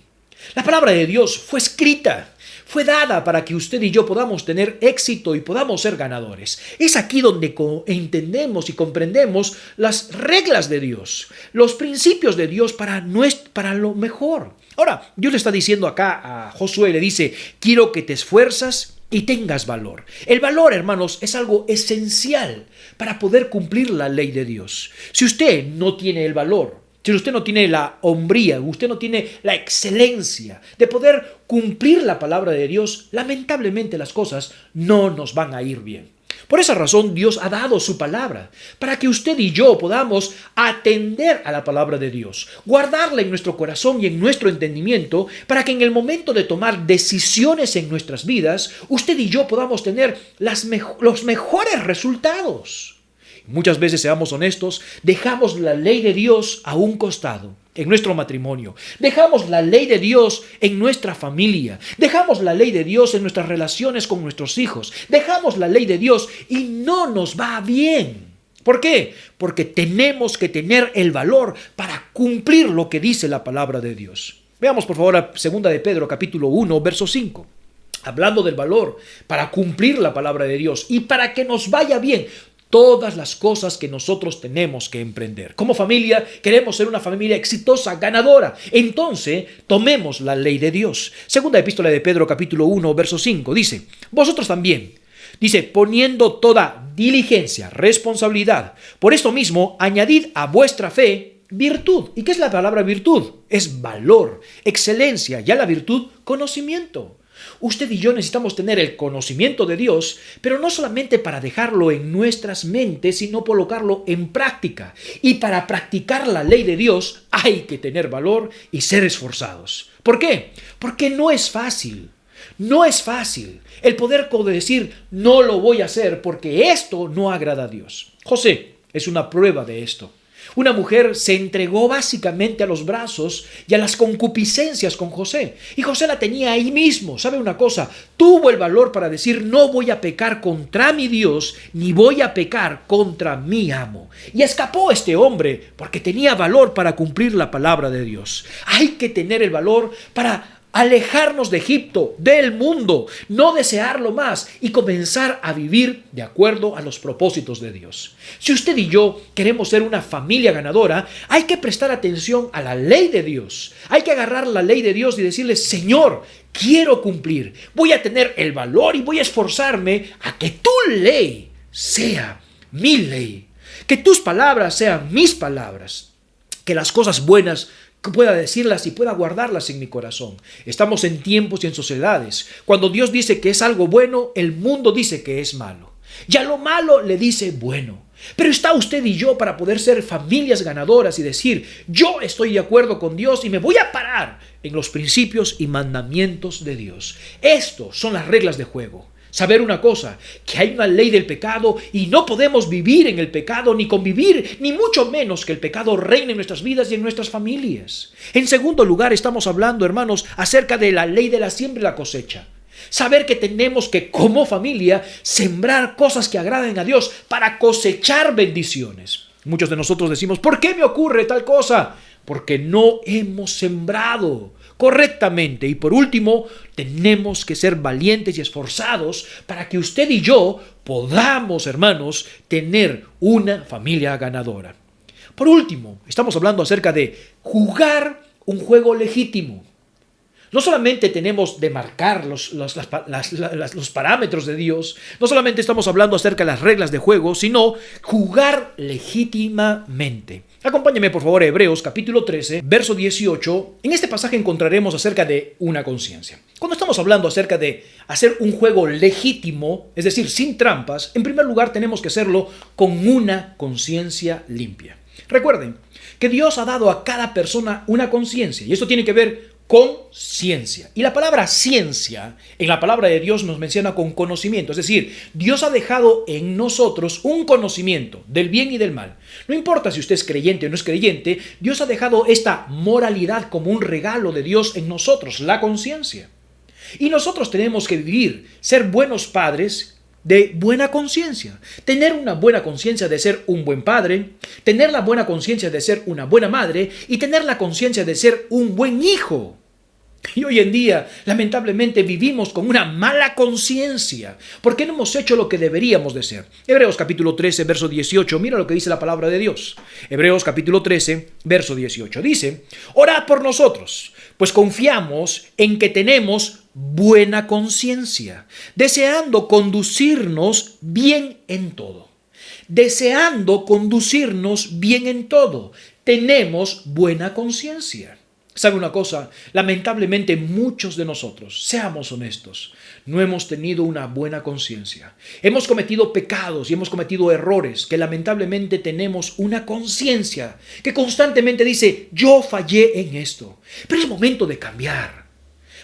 Speaker 3: La palabra de Dios fue escrita, fue dada para que usted y yo podamos tener éxito y podamos ser ganadores. Es aquí donde entendemos y comprendemos las reglas de Dios, los principios de Dios para lo mejor. Ahora, Dios le está diciendo acá a Josué, le dice, quiero que te esfuerzas y tengas valor. El valor, hermanos, es algo esencial para poder cumplir la ley de Dios. Si usted no tiene el valor, si usted no tiene la hombría, usted no tiene la excelencia de poder cumplir la palabra de Dios, lamentablemente las cosas no nos van a ir bien. Por esa razón Dios ha dado su palabra, para que usted y yo podamos atender a la palabra de Dios, guardarla en nuestro corazón y en nuestro entendimiento, para que en el momento de tomar decisiones en nuestras vidas, usted y yo podamos tener los mejores resultados. Muchas veces, seamos honestos, dejamos la ley de Dios a un costado en nuestro matrimonio. Dejamos la ley de Dios en nuestra familia. Dejamos la ley de Dios en nuestras relaciones con nuestros hijos. Dejamos la ley de Dios y no nos va bien. ¿Por qué? Porque tenemos que tener el valor para cumplir lo que dice la palabra de Dios. Veamos por favor a 2 de Pedro capítulo 1, verso 5. Hablando del valor para cumplir la palabra de Dios y para que nos vaya bien todas las cosas que nosotros tenemos que emprender. Como familia, queremos ser una familia exitosa, ganadora. Entonces, tomemos la ley de Dios. Segunda epístola de Pedro, capítulo 1, verso 5, dice, vosotros también, dice, poniendo toda diligencia, responsabilidad. Por esto mismo, añadid a vuestra fe virtud. ¿Y qué es la palabra virtud? Es valor, excelencia, y a la virtud, conocimiento. Usted y yo necesitamos tener el conocimiento de Dios, pero no solamente para dejarlo en nuestras mentes, sino colocarlo en práctica. Y para practicar la ley de Dios hay que tener valor y ser esforzados. ¿Por qué? Porque no es fácil. No es fácil el poder decir, no lo voy a hacer porque esto no agrada a Dios. José es una prueba de esto. Una mujer se entregó básicamente a los brazos y a las concupiscencias con José. Y José la tenía ahí mismo. ¿Sabe una cosa? Tuvo el valor para decir, no voy a pecar contra mi Dios, ni voy a pecar contra mi amo. Y escapó este hombre porque tenía valor para cumplir la palabra de Dios. Hay que tener el valor para alejarnos de Egipto, del mundo, no desearlo más y comenzar a vivir de acuerdo a los propósitos de Dios. Si usted y yo queremos ser una familia ganadora, hay que prestar atención a la ley de Dios. Hay que agarrar la ley de Dios y decirle, Señor, quiero cumplir, voy a tener el valor y voy a esforzarme a que tu ley sea mi ley, que tus palabras sean mis palabras, que las cosas buenas pueda decirlas y pueda guardarlas en mi corazón. Estamos en tiempos y en sociedades. Cuando Dios dice que es algo bueno, el mundo dice que es malo. Y a lo malo le dice bueno. Pero está usted y yo para poder ser familias ganadoras y decir, yo estoy de acuerdo con Dios y me voy a parar en los principios y mandamientos de Dios. Estos son las reglas de juego. Saber una cosa, que hay una ley del pecado y no podemos vivir en el pecado ni convivir, ni mucho menos que el pecado reine en nuestras vidas y en nuestras familias. En segundo lugar, estamos hablando, hermanos, acerca de la ley de la siembra y la cosecha. Saber que tenemos que, como familia, sembrar cosas que agraden a Dios para cosechar bendiciones. Muchos de nosotros decimos, ¿por qué me ocurre tal cosa? Porque no hemos sembrado correctamente. Y por último, tenemos que ser valientes y esforzados para que usted y yo podamos, hermanos, tener una familia ganadora. Por último, estamos hablando acerca de jugar un juego legítimo. No solamente tenemos de marcar los parámetros de Dios, no solamente estamos hablando acerca de las reglas de juego, sino jugar legítimamente. Acompáñame por favor a Hebreos capítulo 13, verso 18. En este pasaje encontraremos acerca de una conciencia. Cuando estamos hablando acerca de hacer un juego legítimo, es decir, sin trampas, en primer lugar tenemos que hacerlo con una conciencia limpia. Recuerden que Dios ha dado a cada persona una conciencia y esto tiene que ver conciencia. Y la palabra ciencia en la palabra de Dios nos menciona con conocimiento. Es decir, Dios ha dejado en nosotros un conocimiento del bien y del mal. No importa si usted es creyente o no es creyente, Dios ha dejado esta moralidad como un regalo de Dios en nosotros, la conciencia. Y nosotros tenemos que vivir, ser buenos padres de buena conciencia. Tener una buena conciencia de ser un buen padre, tener la buena conciencia de ser una buena madre y tener la conciencia de ser un buen hijo. Y hoy en día, lamentablemente, vivimos con una mala conciencia porque no hemos hecho lo que deberíamos de ser. Hebreos capítulo 13, verso 18, mira lo que dice la palabra de Dios. Hebreos capítulo 13, verso 18, dice: orad por nosotros, pues confiamos en que tenemos buena conciencia, deseando conducirnos bien en todo. Deseando conducirnos bien en todo. Tenemos buena conciencia. ¿Sabe una cosa? Lamentablemente muchos de nosotros, seamos honestos, no hemos tenido una buena conciencia. Hemos cometido pecados y hemos cometido errores que lamentablemente tenemos una conciencia que constantemente dice: yo fallé en esto. Pero es momento de cambiar.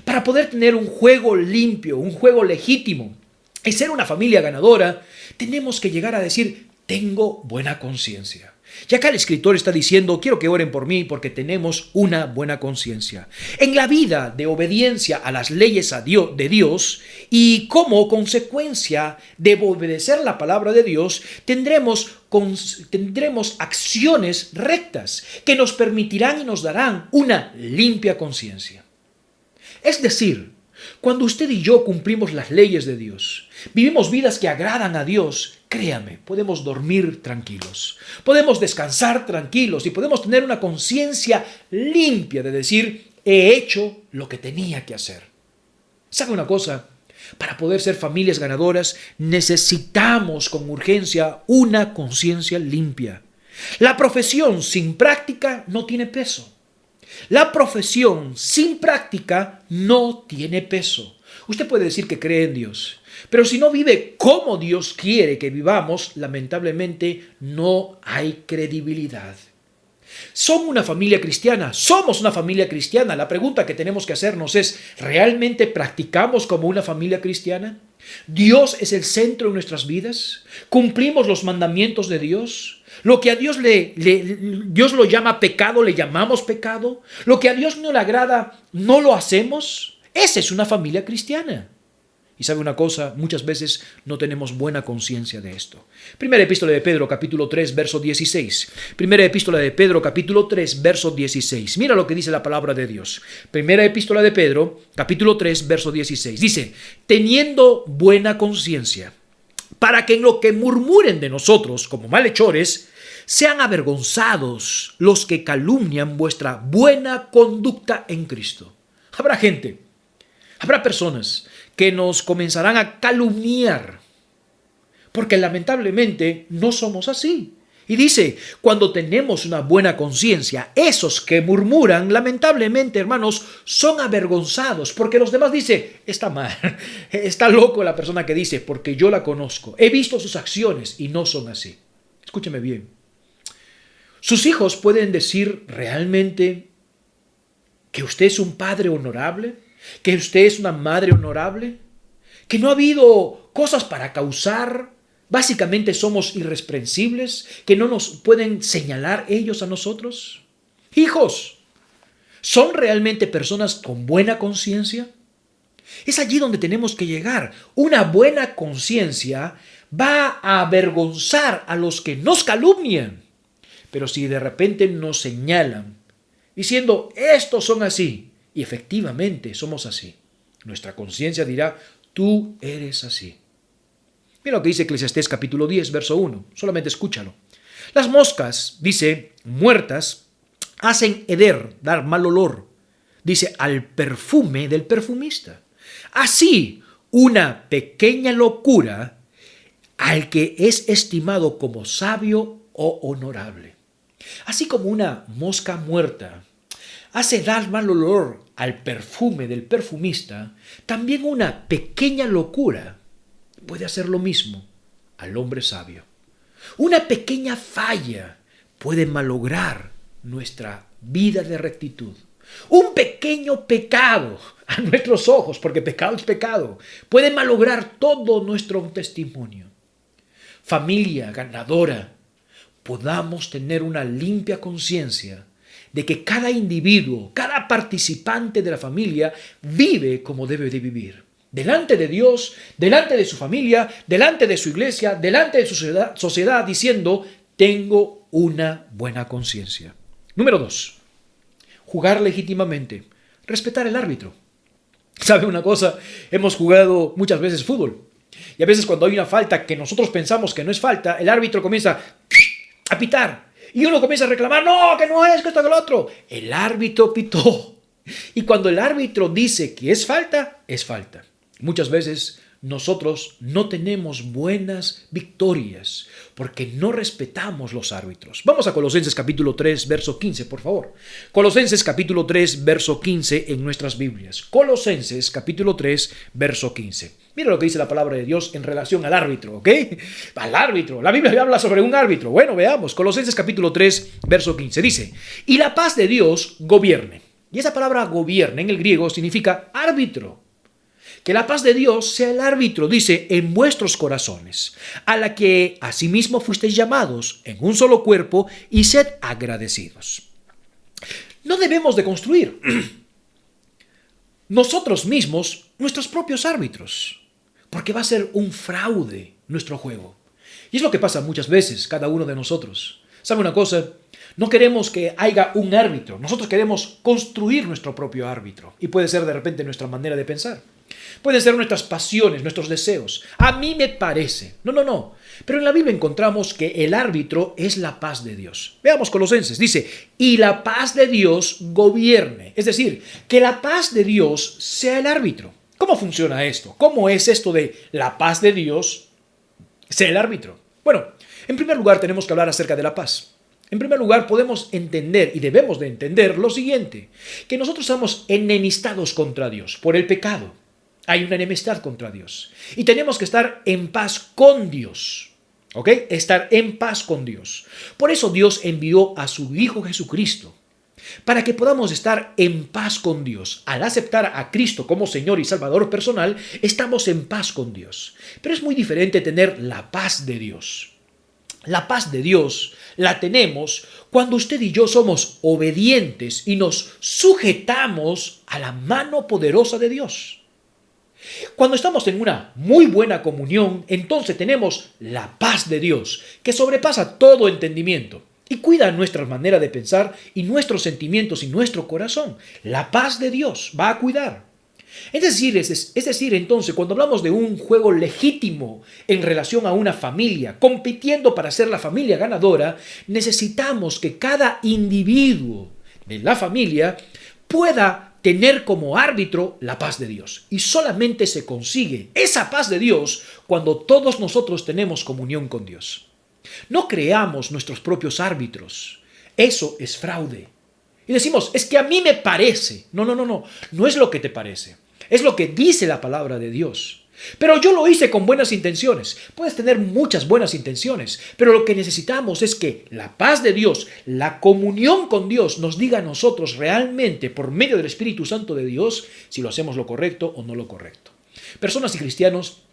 Speaker 3: Para poder tener un juego limpio, un juego legítimo y ser una familia ganadora, tenemos que llegar a decir: tengo buena conciencia. Y acá el escritor está diciendo: quiero que oren por mí porque tenemos una buena conciencia. En la vida de obediencia a las leyes de Dios y como consecuencia de obedecer la palabra de Dios, tendremos acciones rectas que nos permitirán y nos darán una limpia conciencia. Es decir, cuando usted y yo cumplimos las leyes de Dios, vivimos vidas que agradan a Dios, créame, podemos dormir tranquilos, podemos descansar tranquilos y podemos tener una conciencia limpia de decir: he hecho lo que tenía que hacer. ¿Sabe una cosa? Para poder ser familias ganadoras necesitamos con urgencia una conciencia limpia. La profesión sin práctica no tiene peso. La profesión sin práctica no tiene peso. Usted puede decir que cree en Dios, pero si no vive como Dios quiere que vivamos, lamentablemente no hay credibilidad. ¿Son una familia cristiana? ¿Somos una familia cristiana? La pregunta que tenemos que hacernos es: ¿realmente practicamos como una familia cristiana? ¿Dios es el centro de nuestras vidas? ¿Cumplimos los mandamientos de Dios? Lo que a Dios Dios lo llama pecado, le llamamos pecado. Lo que a Dios no le agrada, no lo hacemos. Esa es una familia cristiana. Y sabe una cosa, muchas veces no tenemos buena conciencia de esto. Primera epístola de Pedro, capítulo 3, verso 16. Primera epístola de Pedro, capítulo 3, verso 16. Mira lo que dice la palabra de Dios. Primera epístola de Pedro, capítulo 3, verso 16. Dice: teniendo buena conciencia, para que en lo que murmuren de nosotros como malhechores, sean avergonzados los que calumnian vuestra buena conducta en Cristo. Habrá personas que nos comenzarán a calumniar, porque lamentablemente no somos así. Y dice: cuando tenemos una buena conciencia, esos que murmuran, lamentablemente, hermanos, son avergonzados, porque los demás dicen: está mal, está loco la persona que dice, porque yo la conozco, he visto sus acciones y no son así. Escúcheme bien. Sus hijos pueden decir realmente que usted es un padre honorable, que usted es una madre honorable, que no ha habido cosas para causar. Básicamente somos irreprensibles, que no nos pueden señalar ellos a nosotros. Hijos, ¿son realmente personas con buena conciencia? Es allí donde tenemos que llegar. Una buena conciencia va a avergonzar a los que nos calumnian. Pero si de repente nos señalan, diciendo: estos son así, y efectivamente somos así, nuestra conciencia dirá: tú eres así. Mira lo que dice Eclesiastés capítulo 10, verso 1. Solamente escúchalo. Las moscas, dice, muertas, hacen heder, dar mal olor, dice, al perfume del perfumista. Así, una pequeña locura al que es estimado como sabio o honorable. Así como una mosca muerta hace dar mal olor al perfume del perfumista, también una pequeña locura puede hacer lo mismo al hombre sabio. Una pequeña falla puede malograr nuestra vida de rectitud. Un pequeño pecado a nuestros ojos, porque pecado es pecado, puede malograr todo nuestro testimonio. Familia ganadora, podamos tener una limpia conciencia de que cada individuo, cada participante de la familia vive como debe de vivir. Delante de Dios, delante de su familia, delante de su iglesia, delante de su sociedad, diciendo, tengo una buena conciencia. Número 2, jugar legítimamente, respetar el árbitro. ¿Sabe una cosa? Hemos jugado muchas veces fútbol. Y a veces cuando hay una falta que nosotros pensamos que no es falta, el árbitro comienza a pitar. Y uno comienza a reclamar, no, que no es, que esto, que lo otro. El árbitro pitó. Y cuando el árbitro dice que es falta, es falta. Muchas veces nosotros no tenemos buenas victorias porque no respetamos los árbitros. Vamos a Colosenses capítulo 3, verso 15, por favor. Colosenses capítulo 3, verso 15 en nuestras Biblias. Colosenses capítulo 3, verso 15. Mira lo que dice la palabra de Dios en relación al árbitro, ¿ok? Al árbitro. La Biblia habla sobre un árbitro. Bueno, veamos. Colosenses capítulo 3, verso 15. Dice, y la paz de Dios gobierne. Y esa palabra gobierne en el griego significa árbitro. Que la paz de Dios sea el árbitro, dice, en vuestros corazones, a la que asimismo fuisteis llamados en un solo cuerpo, y sed agradecidos. No debemos de construir nosotros mismos nuestros propios árbitros, porque va a ser un fraude nuestro juego. Y es lo que pasa muchas veces cada uno de nosotros. ¿Sabe una cosa? No queremos que haya un árbitro. Nosotros queremos construir nuestro propio árbitro. Y puede ser de repente nuestra manera de pensar. Pueden ser nuestras pasiones, nuestros deseos. A mí me parece. No. Pero en la Biblia encontramos que el árbitro es la paz de Dios. Veamos Colosenses. Dice, y la paz de Dios gobierne. Es decir, que la paz de Dios sea el árbitro. ¿Cómo funciona esto? ¿Cómo es esto de la paz de Dios sea el árbitro? Bueno, en primer lugar tenemos que hablar acerca de la paz. En primer lugar, podemos entender y debemos de entender lo siguiente, que nosotros estamos enemistados contra Dios por el pecado. Hay una enemistad contra Dios. Y tenemos que estar en paz con Dios. ¿Ok? Estar en paz con Dios. Por eso Dios envió a su Hijo Jesucristo, para que podamos estar en paz con Dios. Al aceptar a Cristo como Señor y Salvador personal, estamos en paz con Dios. Pero es muy diferente tener la paz de Dios. La paz de Dios la tenemos cuando usted y yo somos obedientes y nos sujetamos a la mano poderosa de Dios. Cuando estamos en una muy buena comunión, entonces tenemos la paz de Dios, que sobrepasa todo entendimiento y cuida nuestra manera de pensar y nuestros sentimientos y nuestro corazón. La paz de Dios va a cuidar. Es decir, entonces, cuando hablamos de un juego legítimo en relación a una familia, compitiendo para ser la familia ganadora, necesitamos que cada individuo de la familia pueda tener como árbitro la paz de Dios. Y solamente se consigue esa paz de Dios cuando todos nosotros tenemos comunión con Dios. No creamos nuestros propios árbitros. Eso es fraude. Y decimos, es que a mí me parece. No es lo que te parece. Es lo que dice la palabra de Dios. Pero yo lo hice con buenas intenciones. Puedes tener muchas buenas intenciones, pero lo que necesitamos es que la paz de Dios, la comunión con Dios, nos diga a nosotros realmente, por medio del Espíritu Santo de Dios, si lo hacemos lo correcto o no lo correcto. Personas y cristianos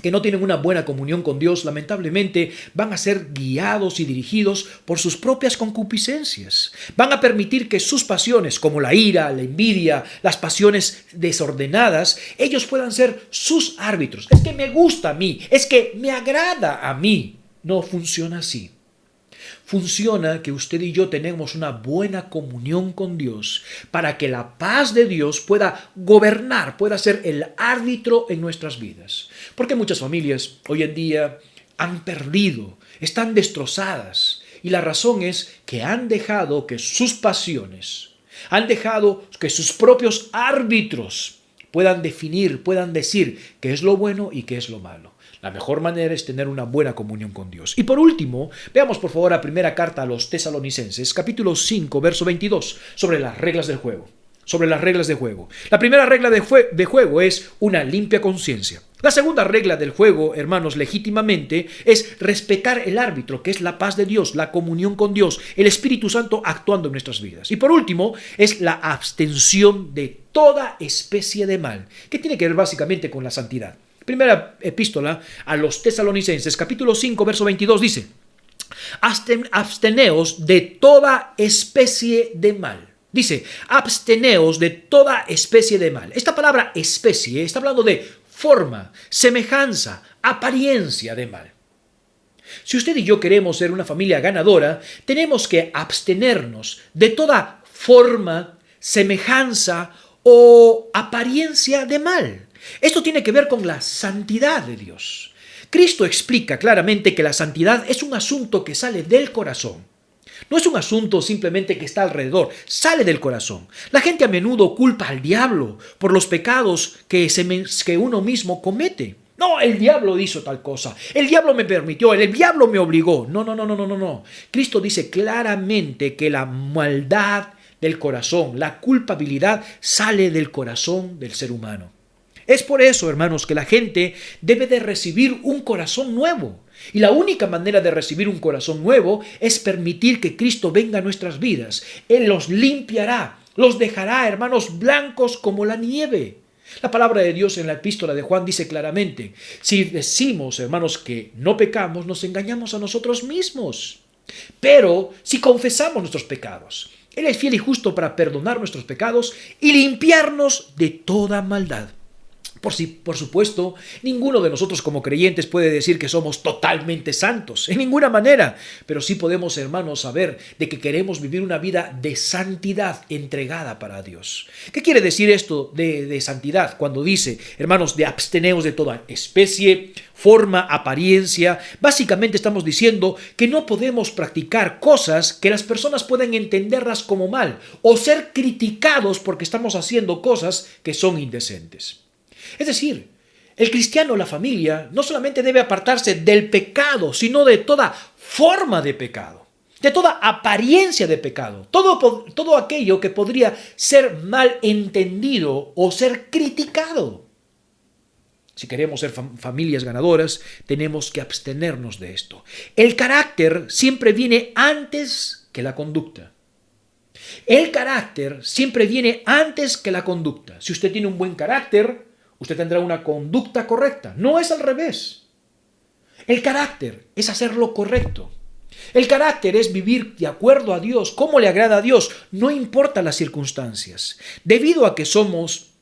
Speaker 3: que no tienen una buena comunión con Dios, lamentablemente van a ser guiados y dirigidos por sus propias concupiscencias. Van a permitir que sus pasiones, como la ira, la envidia, las pasiones desordenadas, ellos puedan ser sus árbitros. Es que me gusta a mí, es que me agrada a mí. No funciona así. Funciona que usted y yo tenemos una buena comunión con Dios para que la paz de Dios pueda gobernar, pueda ser el árbitro en nuestras vidas. Porque muchas familias hoy en día han perdido, están destrozadas. Y la razón es que han dejado que sus pasiones, han dejado que sus propios árbitros puedan definir, puedan decir qué es lo bueno y qué es lo malo. La mejor manera es tener una buena comunión con Dios. Y por último, veamos por favor la primera carta a los Tesalonicenses, capítulo 5, verso 22, sobre las reglas del juego. Sobre las reglas de juego. La primera regla de juego es una limpia conciencia. La segunda regla del juego, hermanos, legítimamente, es respetar el árbitro, que es la paz de Dios, la comunión con Dios, el Espíritu Santo actuando en nuestras vidas. Y por último, es la abstención de toda especie de mal, que tiene que ver básicamente con la santidad. Primera epístola a los Tesalonicenses, capítulo 5, verso 22, dice: absteneos de toda especie de mal. Dice, absteneos de toda especie de mal. Esta palabra especie está hablando de forma, semejanza, apariencia de mal. Si usted y yo queremos ser una familia ganadora, tenemos que abstenernos de toda forma, semejanza o apariencia de mal. Esto tiene que ver con la santidad de Dios. Cristo explica claramente que la santidad es un asunto que sale del corazón. No es un asunto simplemente que está alrededor, sale del corazón. La gente a menudo culpa al diablo por los pecados que uno mismo comete. No, el diablo hizo tal cosa, el diablo me permitió, el diablo me obligó. No. Cristo dice claramente que la maldad del corazón, la culpabilidad sale del corazón del ser humano. Es por eso, hermanos, que la gente debe de recibir un corazón nuevo. Y la única manera de recibir un corazón nuevo es permitir que Cristo venga a nuestras vidas. Él los limpiará, los dejará, hermanos, blancos como la nieve. La palabra de Dios en la epístola de Juan dice claramente: si decimos, hermanos, que no pecamos, nos engañamos a nosotros mismos. Pero si confesamos nuestros pecados, Él es fiel y justo para perdonar nuestros pecados y limpiarnos de toda maldad. Por supuesto, ninguno de nosotros como creyentes puede decir que somos totalmente santos, en ninguna manera, pero sí podemos, hermanos, saber de que queremos vivir una vida de santidad entregada para Dios. ¿Qué quiere decir esto de santidad? Cuando dice, hermanos, de absteneos de toda especie, forma, apariencia, básicamente estamos diciendo que no podemos practicar cosas que las personas pueden entenderlas como mal o ser criticados porque estamos haciendo cosas que son indecentes. Es decir, el cristiano, la familia, no solamente debe apartarse del pecado, sino de toda forma de pecado, de toda apariencia de pecado, todo aquello que podría ser mal entendido o ser criticado. Si queremos ser familias ganadoras, tenemos que abstenernos de esto. El carácter siempre viene antes que la conducta. El carácter siempre viene antes que la conducta. Si usted tiene un buen carácter, usted tendrá una conducta correcta. No es al revés. El carácter es hacer lo correcto. El carácter es vivir de acuerdo a Dios, como le agrada a Dios, no importa las circunstancias. Debido a que somos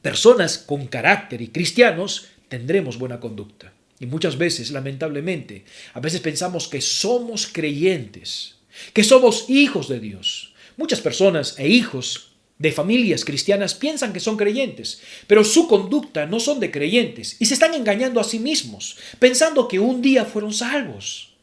Speaker 3: personas con carácter y cristianos, tendremos buena conducta. Y muchas veces, lamentablemente, a veces pensamos que somos creyentes, que somos hijos de Dios. Muchas personas e hijos de familias cristianas piensan que son creyentes, pero su conducta no son de creyentes y se están engañando a sí mismos, pensando que un día fueron salvos.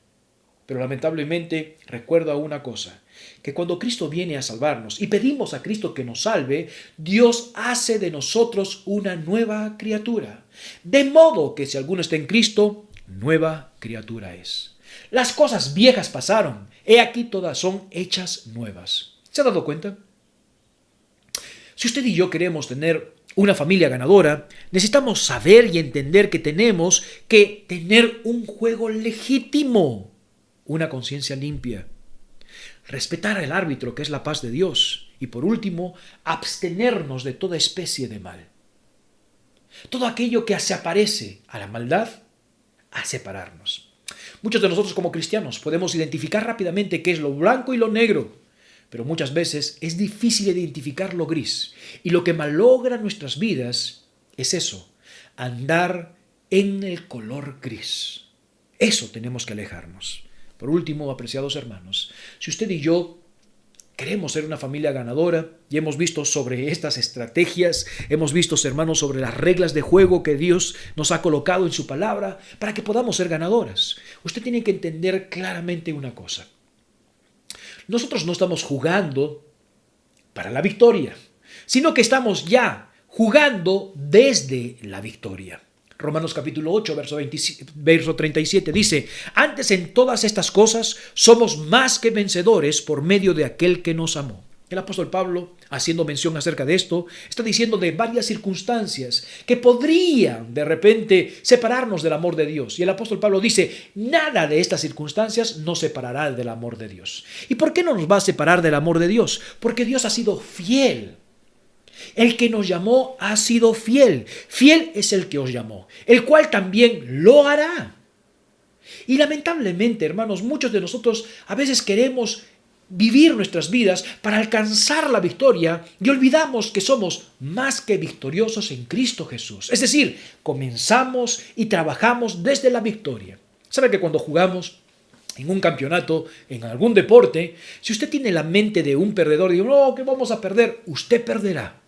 Speaker 3: Pero lamentablemente recuerda una cosa, que cuando Cristo viene a salvarnos y pedimos a Cristo que nos salve, Dios hace de nosotros una nueva criatura. De modo que si alguno está en Cristo, nueva criatura es. Las cosas viejas pasaron, he aquí todas son hechas nuevas. ¿Se ha dado cuenta? Si usted y yo queremos tener una familia ganadora, necesitamos saber y entender que tenemos que tener un juego legítimo, una conciencia limpia, respetar al árbitro, que es la paz de Dios, y por último, abstenernos de toda especie de mal. Todo aquello que se aparece a la maldad, a separarnos. Muchos de nosotros como cristianos podemos identificar rápidamente qué es lo blanco y lo negro, pero muchas veces es difícil identificar lo gris. Y lo que malogra nuestras vidas es eso, andar en el color gris. Eso tenemos que alejarnos. Por último, apreciados hermanos, si usted y yo queremos ser una familia ganadora y hemos visto sobre estas estrategias, hemos visto, hermanos, sobre las reglas de juego que Dios nos ha colocado en su palabra para que podamos ser ganadoras, usted tiene que entender claramente una cosa. Nosotros no estamos jugando para la victoria, sino que estamos ya jugando desde la victoria. Romanos capítulo 8, verso 37 dice: antes en todas estas cosas somos más que vencedores por medio de aquel que nos amó. El apóstol Pablo, haciendo mención acerca de esto, está diciendo de varias circunstancias que podrían de repente separarnos del amor de Dios. Y el apóstol Pablo dice, nada de estas circunstancias nos separará del amor de Dios. ¿Y por qué no nos va a separar del amor de Dios? Porque Dios ha sido fiel. El que nos llamó ha sido fiel. Fiel es el que os llamó, el cual también lo hará. Y lamentablemente, hermanos, muchos de nosotros a veces queremos vivir nuestras vidas para alcanzar la victoria y olvidamos que somos más que victoriosos en Cristo Jesús. Es decir, comenzamos y trabajamos desde la victoria. ¿Sabe que cuando jugamos en un campeonato, en algún deporte, si usted tiene la mente de un perdedor y dice, no, que vamos a perder, usted perderá.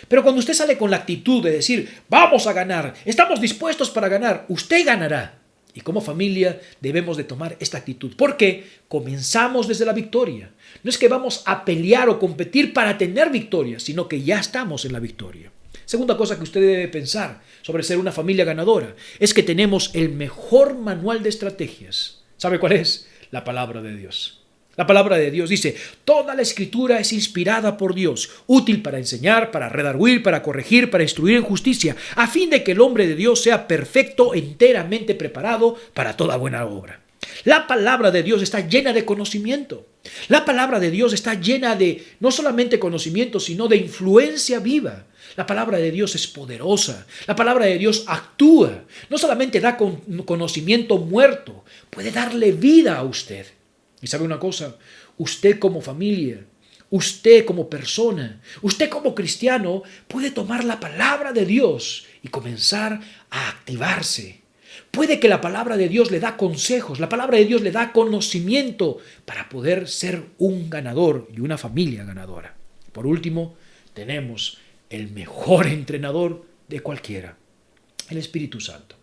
Speaker 3: Pero cuando usted sale con la actitud de decir, vamos a ganar, estamos dispuestos para ganar, usted ganará. Y como familia debemos de tomar esta actitud, porque comenzamos desde la victoria. No es que vamos a pelear o competir para tener victoria, sino que ya estamos en la victoria. Segunda cosa que usted debe pensar sobre ser una familia ganadora es que tenemos el mejor manual de estrategias. ¿Sabe cuál es? La palabra de Dios. La palabra de Dios dice, toda la escritura es inspirada por Dios, útil para enseñar, para redarguir, para corregir, para instruir en justicia, a fin de que el hombre de Dios sea perfecto, enteramente preparado para toda buena obra. La palabra de Dios está llena de conocimiento. La palabra de Dios está llena de no solamente conocimiento, sino de influencia viva. La palabra de Dios es poderosa. La palabra de Dios actúa. No solamente da conocimiento muerto, puede darle vida a usted. Y sabe una cosa, usted como familia, usted como persona, usted como cristiano puede tomar la palabra de Dios y comenzar a activarse. Puede que la palabra de Dios le da consejos, la palabra de Dios le da conocimiento para poder ser un ganador y una familia ganadora. Por último, tenemos el mejor entrenador de cualquiera, el Espíritu Santo.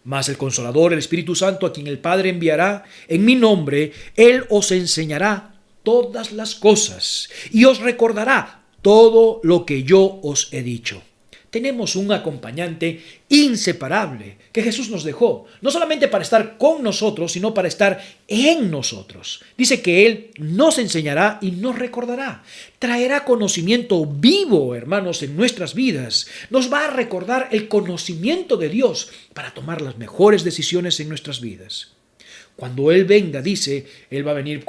Speaker 3: Mas el Consolador, el Espíritu Santo, a quien el Padre enviará en mi nombre, Él os enseñará todas las cosas y os recordará todo lo que yo os he dicho. Tenemos un acompañante inseparable que Jesús nos dejó, no solamente para estar con nosotros, sino para estar en nosotros. Dice que Él nos enseñará y nos recordará. Traerá conocimiento vivo, hermanos, en nuestras vidas. Nos va a recordar el conocimiento de Dios para tomar las mejores decisiones en nuestras vidas. Cuando Él venga, dice, Él va a venir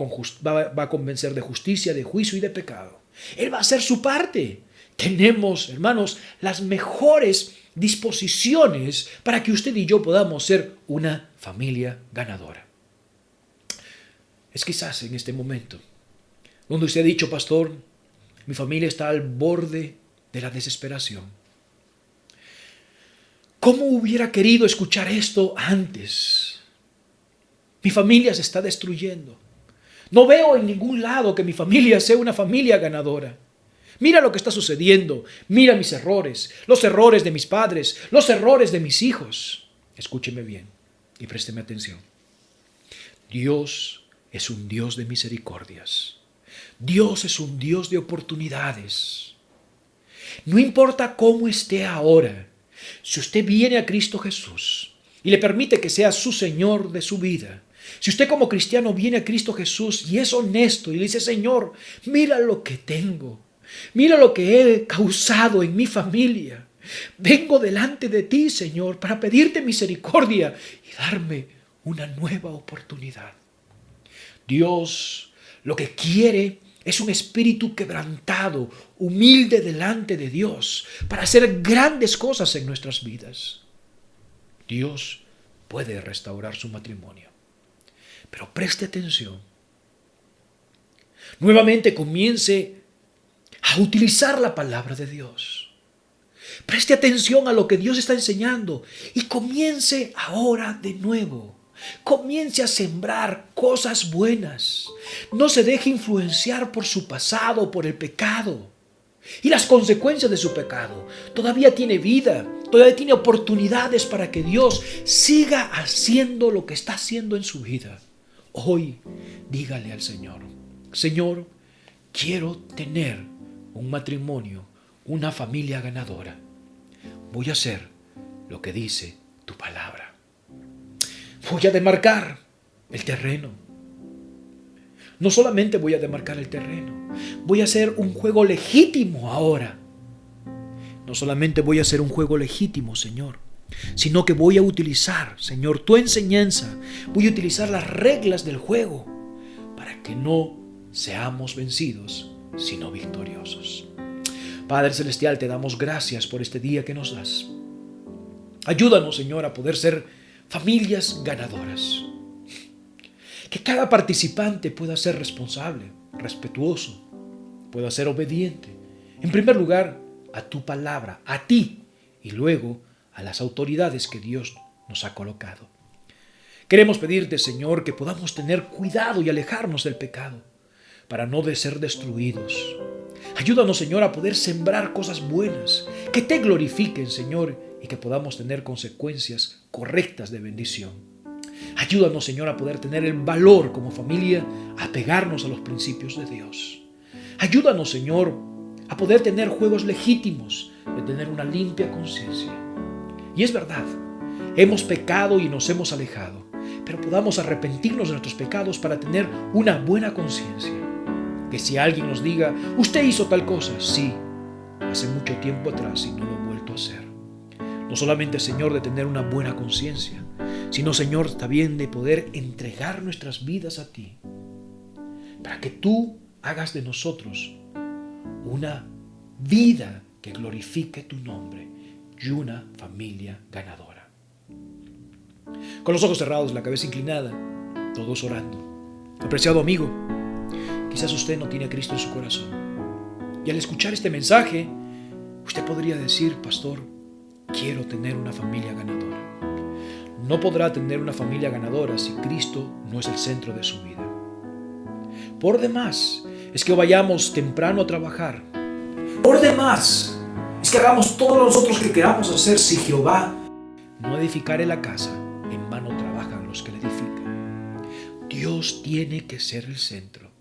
Speaker 3: va a convencer de justicia, de juicio y de pecado. Él va a hacer su parte. Tenemos, hermanos, las mejores disposiciones para que usted y yo podamos ser una familia ganadora. Es quizás en este momento donde usted ha dicho, pastor, mi familia está al borde de la desesperación. ¿Cómo hubiera querido escuchar esto antes? Mi familia se está destruyendo. No veo en ningún lado que mi familia sea una familia ganadora. Mira lo que está sucediendo, mira mis errores, los errores de mis padres, los errores de mis hijos. Escúcheme bien y présteme atención. Dios es un Dios de misericordias. Dios es un Dios de oportunidades. No importa cómo esté ahora, si usted viene a Cristo Jesús y le permite que sea su Señor de su vida, si usted como cristiano viene a Cristo Jesús y es honesto y le dice, Señor, mira lo que tengo. Mira lo que he causado en mi familia. Vengo delante de ti, Señor, para pedirte misericordia y darme una nueva oportunidad. Dios lo que quiere es un espíritu quebrantado, humilde delante de Dios, para hacer grandes cosas en nuestras vidas. Dios puede restaurar su matrimonio. Pero preste atención. Nuevamente comience a utilizar la palabra de Dios. Preste atención a lo que Dios está enseñando y comience ahora de nuevo. Comience a sembrar cosas buenas. No se deje influenciar por su pasado, por el pecado y las consecuencias de su pecado. Todavía tiene vida, todavía tiene oportunidades para que Dios siga haciendo lo que está haciendo en su vida. Hoy dígale al Señor, Señor, quiero tener un matrimonio, una familia ganadora. Voy a hacer lo que dice tu palabra. Voy a demarcar el terreno. No solamente voy a demarcar el terreno, voy a hacer un juego legítimo ahora. No solamente voy a hacer un juego legítimo, Señor, sino que voy a utilizar, Señor, tu enseñanza. Voy a utilizar las reglas del juego para que no seamos vencidos, sino victoriosos. Padre Celestial, te damos gracias por este día que nos das. Ayúdanos, Señor, a poder ser familias ganadoras. Que cada participante pueda ser responsable, respetuoso, pueda ser obediente. En primer lugar, a tu palabra, a ti, y luego a las autoridades que Dios nos ha colocado. Queremos pedirte, Señor, que podamos tener cuidado y alejarnos del pecado para no ser destruidos. Ayúdanos, Señor, a poder sembrar cosas buenas que te glorifiquen, Señor, y que podamos tener consecuencias correctas de bendición. Ayúdanos, Señor, a poder tener el valor como familia a pegarnos a los principios de Dios. Ayúdanos, Señor, a poder tener juegos legítimos, de tener una limpia conciencia. Y es verdad, hemos pecado y nos hemos alejado, pero podamos arrepentirnos de nuestros pecados para tener una buena conciencia. Que si alguien nos diga, usted hizo tal cosa, sí, hace mucho tiempo atrás y no lo he vuelto a hacer. No solamente, Señor, de tener una buena conciencia, sino, Señor, también de poder entregar nuestras vidas a ti, para que tú hagas de nosotros una vida que glorifique tu nombre y una familia ganadora. Con los ojos cerrados, la cabeza inclinada, todos orando. Apreciado amigo, quizás usted no tiene a Cristo en su corazón. Y al escuchar este mensaje, usted podría decir, pastor, quiero tener una familia ganadora. No podrá tener una familia ganadora si Cristo no es el centro de su vida. Por demás, es que vayamos temprano a trabajar. Por demás, es que hagamos todo lo nosotros que queramos hacer si Jehová no edificare la casa, en vano trabajan los que la edifican. Dios tiene que ser el centro.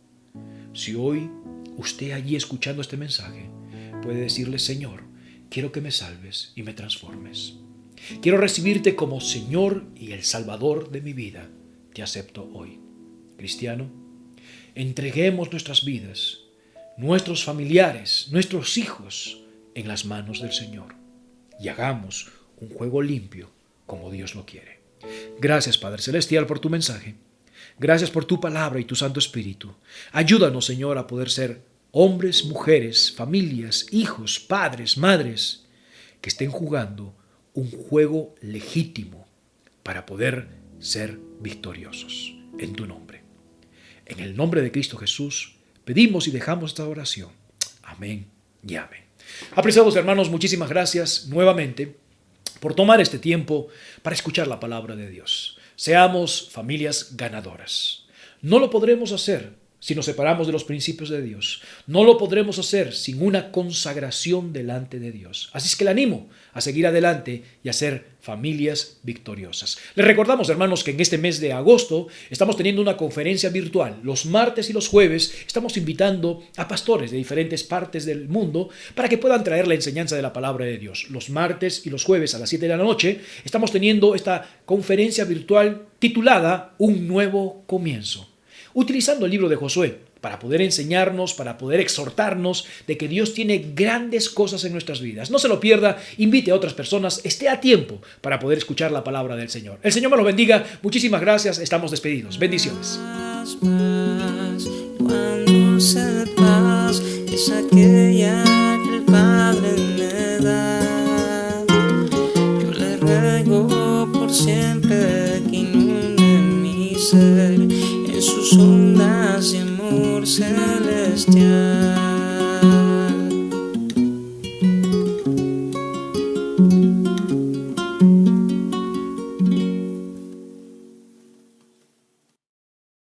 Speaker 3: Si hoy usted allí escuchando este mensaje puede decirle, Señor, quiero que me salves y me transformes. Quiero recibirte como Señor y el Salvador de mi vida. Te acepto hoy. Cristiano, entreguemos nuestras vidas, nuestros familiares, nuestros hijos en las manos del Señor y hagamos un juego limpio como Dios lo quiere. Gracias, Padre Celestial, por tu mensaje. Gracias por tu palabra y tu Santo Espíritu. Ayúdanos, Señor, a poder ser hombres, mujeres, familias, hijos, padres, madres, que estén jugando un juego legítimo para poder ser victoriosos en tu nombre. En el nombre de Cristo Jesús, pedimos y dejamos esta oración. Amén y amén. Apreciados hermanos, muchísimas gracias nuevamente por tomar este tiempo para escuchar la palabra de Dios. Seamos familias ganadoras. No lo podremos hacer si nos separamos de los principios de Dios. No lo podremos hacer sin una consagración delante de Dios. Así es que le animo a seguir adelante y a ser familias victoriosas. Les recordamos, hermanos, que en este mes de agosto estamos teniendo una conferencia virtual. Los martes y los jueves estamos invitando a pastores de diferentes partes del mundo para que puedan traer la enseñanza de la palabra de Dios. Los martes y los jueves a las 7 de la noche estamos teniendo esta conferencia virtual titulada Un Nuevo Comienzo, utilizando el libro de Josué para poder enseñarnos, para poder exhortarnos de que Dios tiene grandes cosas en nuestras vidas. No se lo pierda, invite a otras personas, esté a tiempo para poder escuchar la palabra del Señor. El Señor me los bendiga, muchísimas gracias, estamos despedidos. Bendiciones.
Speaker 1: Cuando sepas es aquella que el Padre me da, yo le ruego por siempre que inunde mi ser en sus ondas de amor celestial.